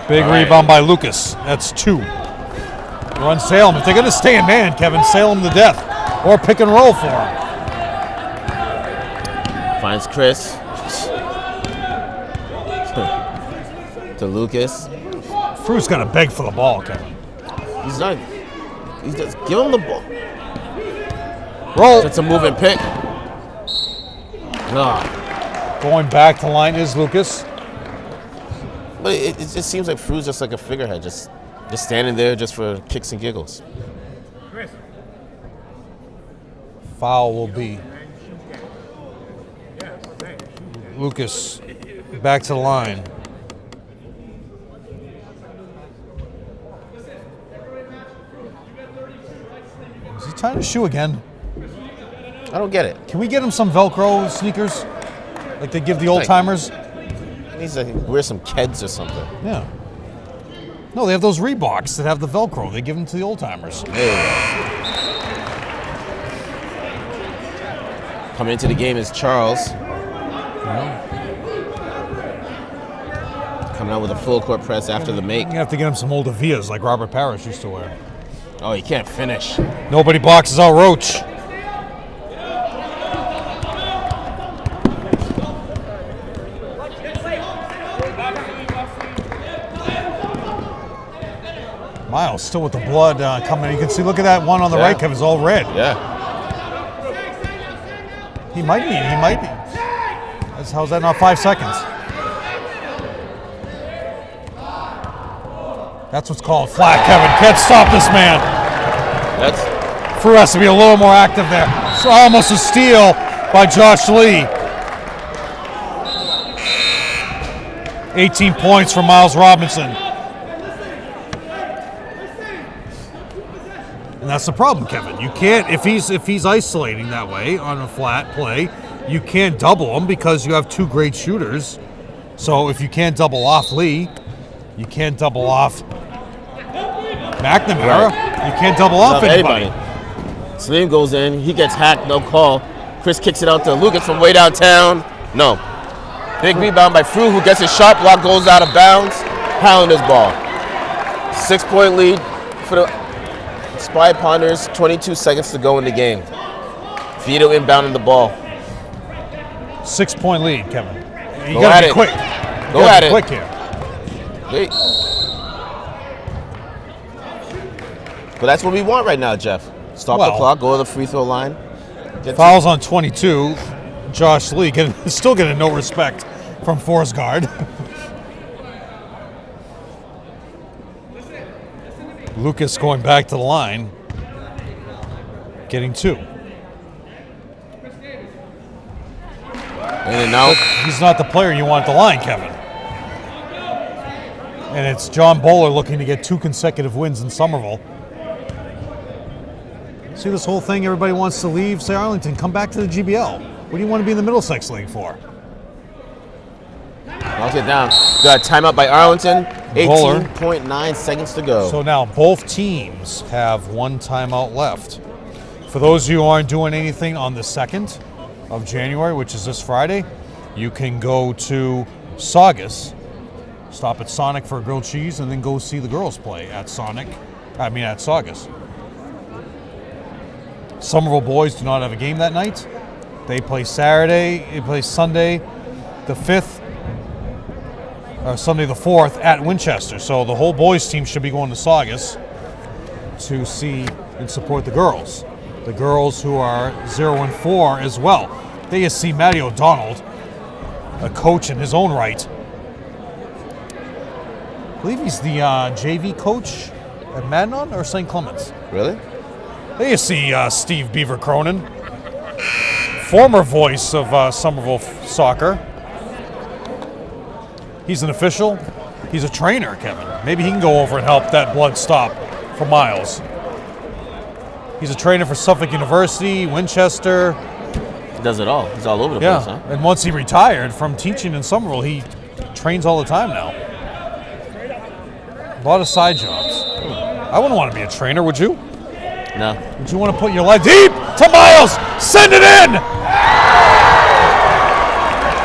Big rebound by Lucas. That's 2. Run Salem. If they're going to stay in man, Kevin, Salem to death. Or pick and roll for him. Finds Chris. To Lucas. Fru's got to beg for the ball, Kevin. He's not. He's just give him the ball. Roll. It's a moving pick. Going back to line is Lucas. But it just seems like Fru's just like a figurehead, just standing there just for kicks and giggles. Foul will be Lucas back to the line. Is he tying his shoe again? I don't get it. Can we get him some Velcro sneakers? Like they give the old timers? He needs to wear some Keds or something. Yeah. No, they have those Reeboks that have the Velcro. They give them to the old timers. There you go. Coming into the game is Charles. Coming out with a full court press after the make. You have to get him some old Avias like Robert Parrish used to wear. Oh, he can't finish. Nobody boxes out Roach. Miles still with the blood coming. You can see, look at that one on the right, Kevin, it's all red. Yeah. He might be. How's that not 5 seconds? That's what's called flat, Kevin. Can't stop this man. Frew has to be a little more active there. It's almost a steal by Josh Lee. 18 points for Miles Robinson. And that's the problem, Kevin. You can't, if he's isolating that way on a flat play, you can't double him because you have two great shooters. So if you can't double off Lee, you can't double off McNamara. You can't double off anybody. Salim goes in. He gets hacked. No call. Chris kicks it out to Lucas from way downtown. No. Big rebound by Frew, who gets his shot block, goes out of bounds. Highlanders ball. 6-point lead for the Spy Ponders. 22 seconds to go in the game. Vito inbounding the ball. 6-point lead, Kevin. You Go gotta at be it. quick. Go at it. Quick here. Wait. But that's what we want right now, Jeff. Stop the clock, go to the free throw line. Fouls on 22. Josh Lee still getting no respect from Forrest Guard. Lucas going back to the line, getting 2. In and out. He's not the player you want at the line, Kevin. And it's John Bowler looking to get 2 consecutive wins in Somerville. See this whole thing, everybody wants to leave, say Arlington, come back to the GBL. What do you want to be in the Middlesex League for? Knocked it down. Got a timeout by Arlington. 18.9 seconds to go. So now both teams have 1 timeout left. For those of you who aren't doing anything on the 2nd of January, which is this Friday, you can go to Saugus, stop at Sonic for a grilled cheese, and then go see the girls play at Saugus. Somerville boys do not have a game that night. They play Saturday, they play Sunday the 5th, or Sunday the 4th at Winchester. So the whole boys team should be going to Saugus to see and support the girls. The girls who are 0-4 as well. They just see Matty O'Donnell, a coach in his own right. I believe he's the JV coach at Madnon or St. Clements. Really? There you see Steve Beaver Cronin, former voice of Somerville soccer. He's an official. He's a trainer, Kevin. Maybe he can go over and help that blood stop for Miles. He's a trainer for Suffolk University, Winchester. He does it all. He's all over the place, huh? And once he retired from teaching in Somerville, he trains all the time now. A lot of side jobs. I wouldn't want to be a trainer, would you? No. Would you want to put your life deep to Miles? Send it in!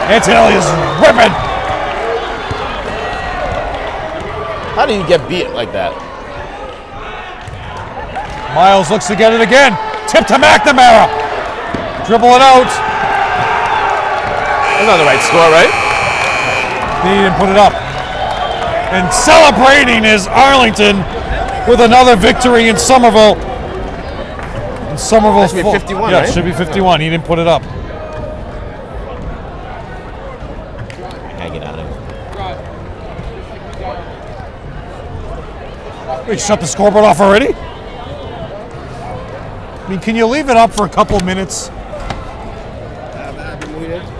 Antonelli is ripping. How do you get beat like that? Miles looks to get it again. Tip to McNamara. Dribble it out. That's not the right score, right? He didn't put it up. And celebrating is Arlington with another victory in Somerville. And Somerville should be 51, yeah, right? it should be 51. He didn't put it up. I can't get out of it. Wait, shut the scoreboard off already? I mean, can you leave it up for a couple minutes?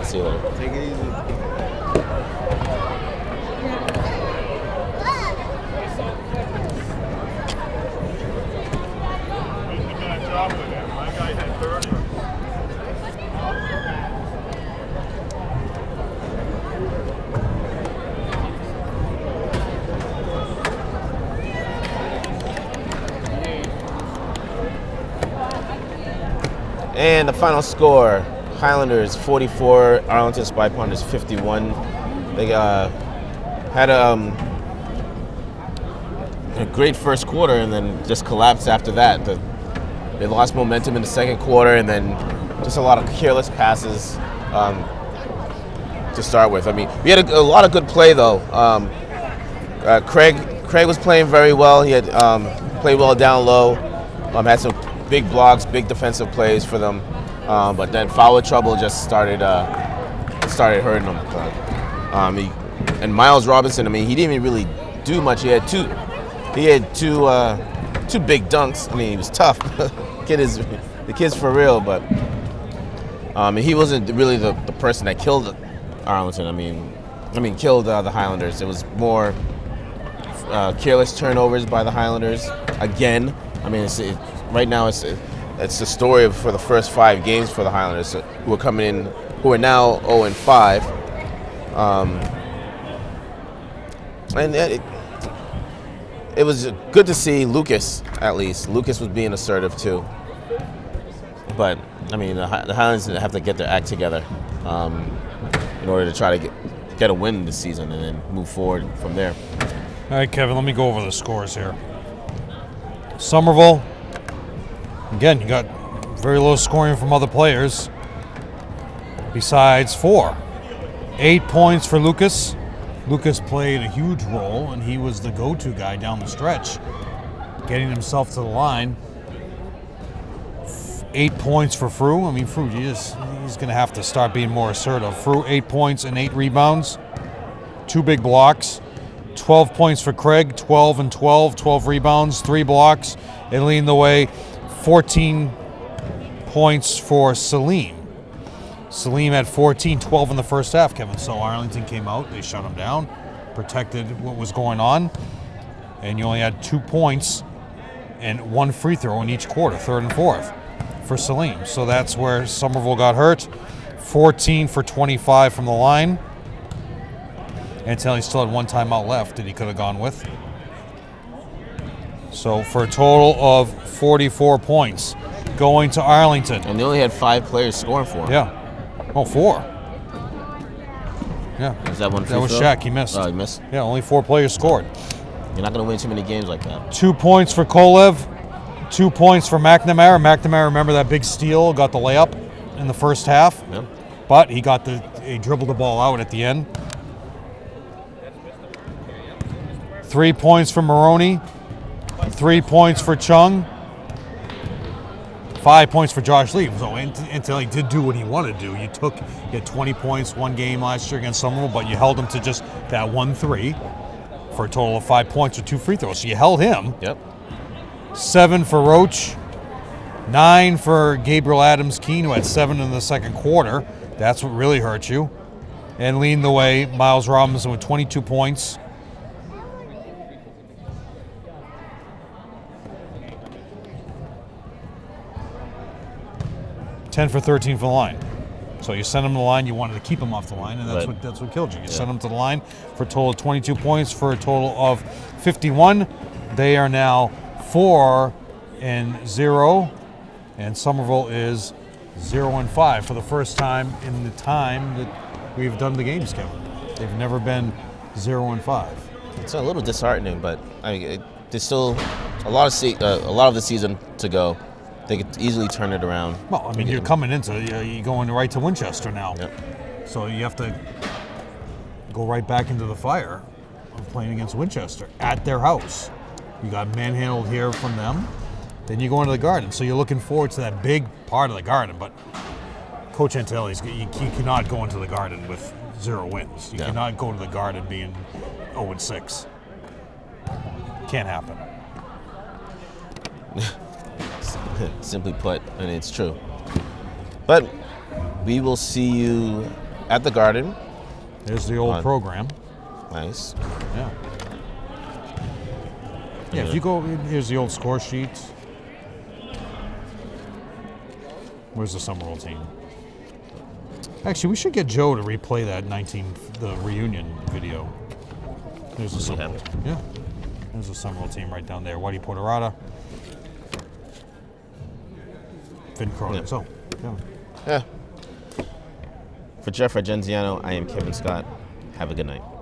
See you later. Take it easy. And the final score, Highlanders 44, Arlington Spy Pounders 51. They had a great first quarter and then just collapsed after that. They lost momentum in the second quarter and then just a lot of careless passes to start with. I mean, we had a lot of good play though. Craig was playing very well. He had played well down low. Had some big blocks, big defensive plays for them. But then foul trouble just started hurting them. And Miles Robinson, I mean, he didn't even really do much. He had two big dunks. I mean, he was tough. The kid's for real, but he wasn't really the person that killed Arlington. I mean, killed the Highlanders. It was more careless turnovers by the Highlanders again. I mean, right now it's the story for the first 5 games for the Highlanders, who are now 0-5. And it was good to see Lucas, at least. Lucas was being assertive too. But I mean, the Highlanders have to get their act together in order to try to get a win this season and then move forward from there. All right, Kevin, let me go over the scores here. Somerville, again, you got very low scoring from other players besides 4. 8 points for Lucas. Lucas played a huge role, and he was the go-to guy down the stretch, getting himself to the line. 8 points for Frew. I mean, Frew, he's going to have to start being more assertive. Frew, 8 points and 8 rebounds, 2 big blocks. 12 points for Craig, 12 and 12, 12 rebounds, 3 blocks, and leading the way, 14 points for Salim. Salim had 14, 12 in the first half, Kevin. So Arlington came out, they shut him down, protected what was going on, and you only had 2 points and 1 free throw in each quarter, third and fourth, for Salim. So that's where Somerville got hurt. 14 for 25 from the line. Until he still had 1 timeout left that he could have gone with. So for a total of 44 points going to Arlington. And they only had 5 players scoring for him. Yeah. Oh, 4. Yeah. Is that one free That was throw? Shaq. He missed. Oh, he missed. Yeah, only 4 players scored. You're not going to win too many games like that. 2 points for Kolev. 2 points for McNamara. McNamara, remember that big steal, got the layup in the first half. Yeah. But he dribbled the ball out at the end. 3 points for Maroney, 3 points for Chung, 5 points for Josh Lee. So until he did do what he wanted to do, you had 20 points 1 game last year against Somerville, but you held him to just that 1-3 for a total of 5 points with 2 free throws. So you held him. Yep. 7 for Roach, 9 for Gabriel Adams-Keene, who had 7 in the second quarter. That's what really hurt you. And leading the way, Miles Robinson with 22 points. 10 for 13 from the line. So you sent him to the line, you wanted to keep him off the line, and that's what killed you. You sent him to the line for a total of 22 points for a total of 51. They are now 4-0, and Somerville is 0-5 for the first time in the time that we've done the games, Kevin. They've never been 0-5. It's a little disheartening, but I mean, there's still a lot of the season to go. They could easily turn it around. Well, I mean, you're going right to Winchester now. Yep. So you have to go right back into the fire of playing against Winchester at their house. You got manhandled here from them. Then you go into the Garden. So you're looking forward to that big part of the Garden. But Coach Antelli's, you cannot go into the Garden with 0 wins. You cannot go to the Garden being 0-6. Can't happen. Simply put, and it's true. But we will see you at the Garden. There's the old program. Nice. Yeah. Yeah, if you go, here's the old score sheet. Where's the Somerville team? Actually, we should get Joe to replay that the reunion video. There's the Somerville. Yeah. There's the Somerville team right down there. Whitey Porterata. Finn Cronin. Yeah. So Kevin. Yeah. For Jeff Argenziano, I am Kevin Scott. Have a good night.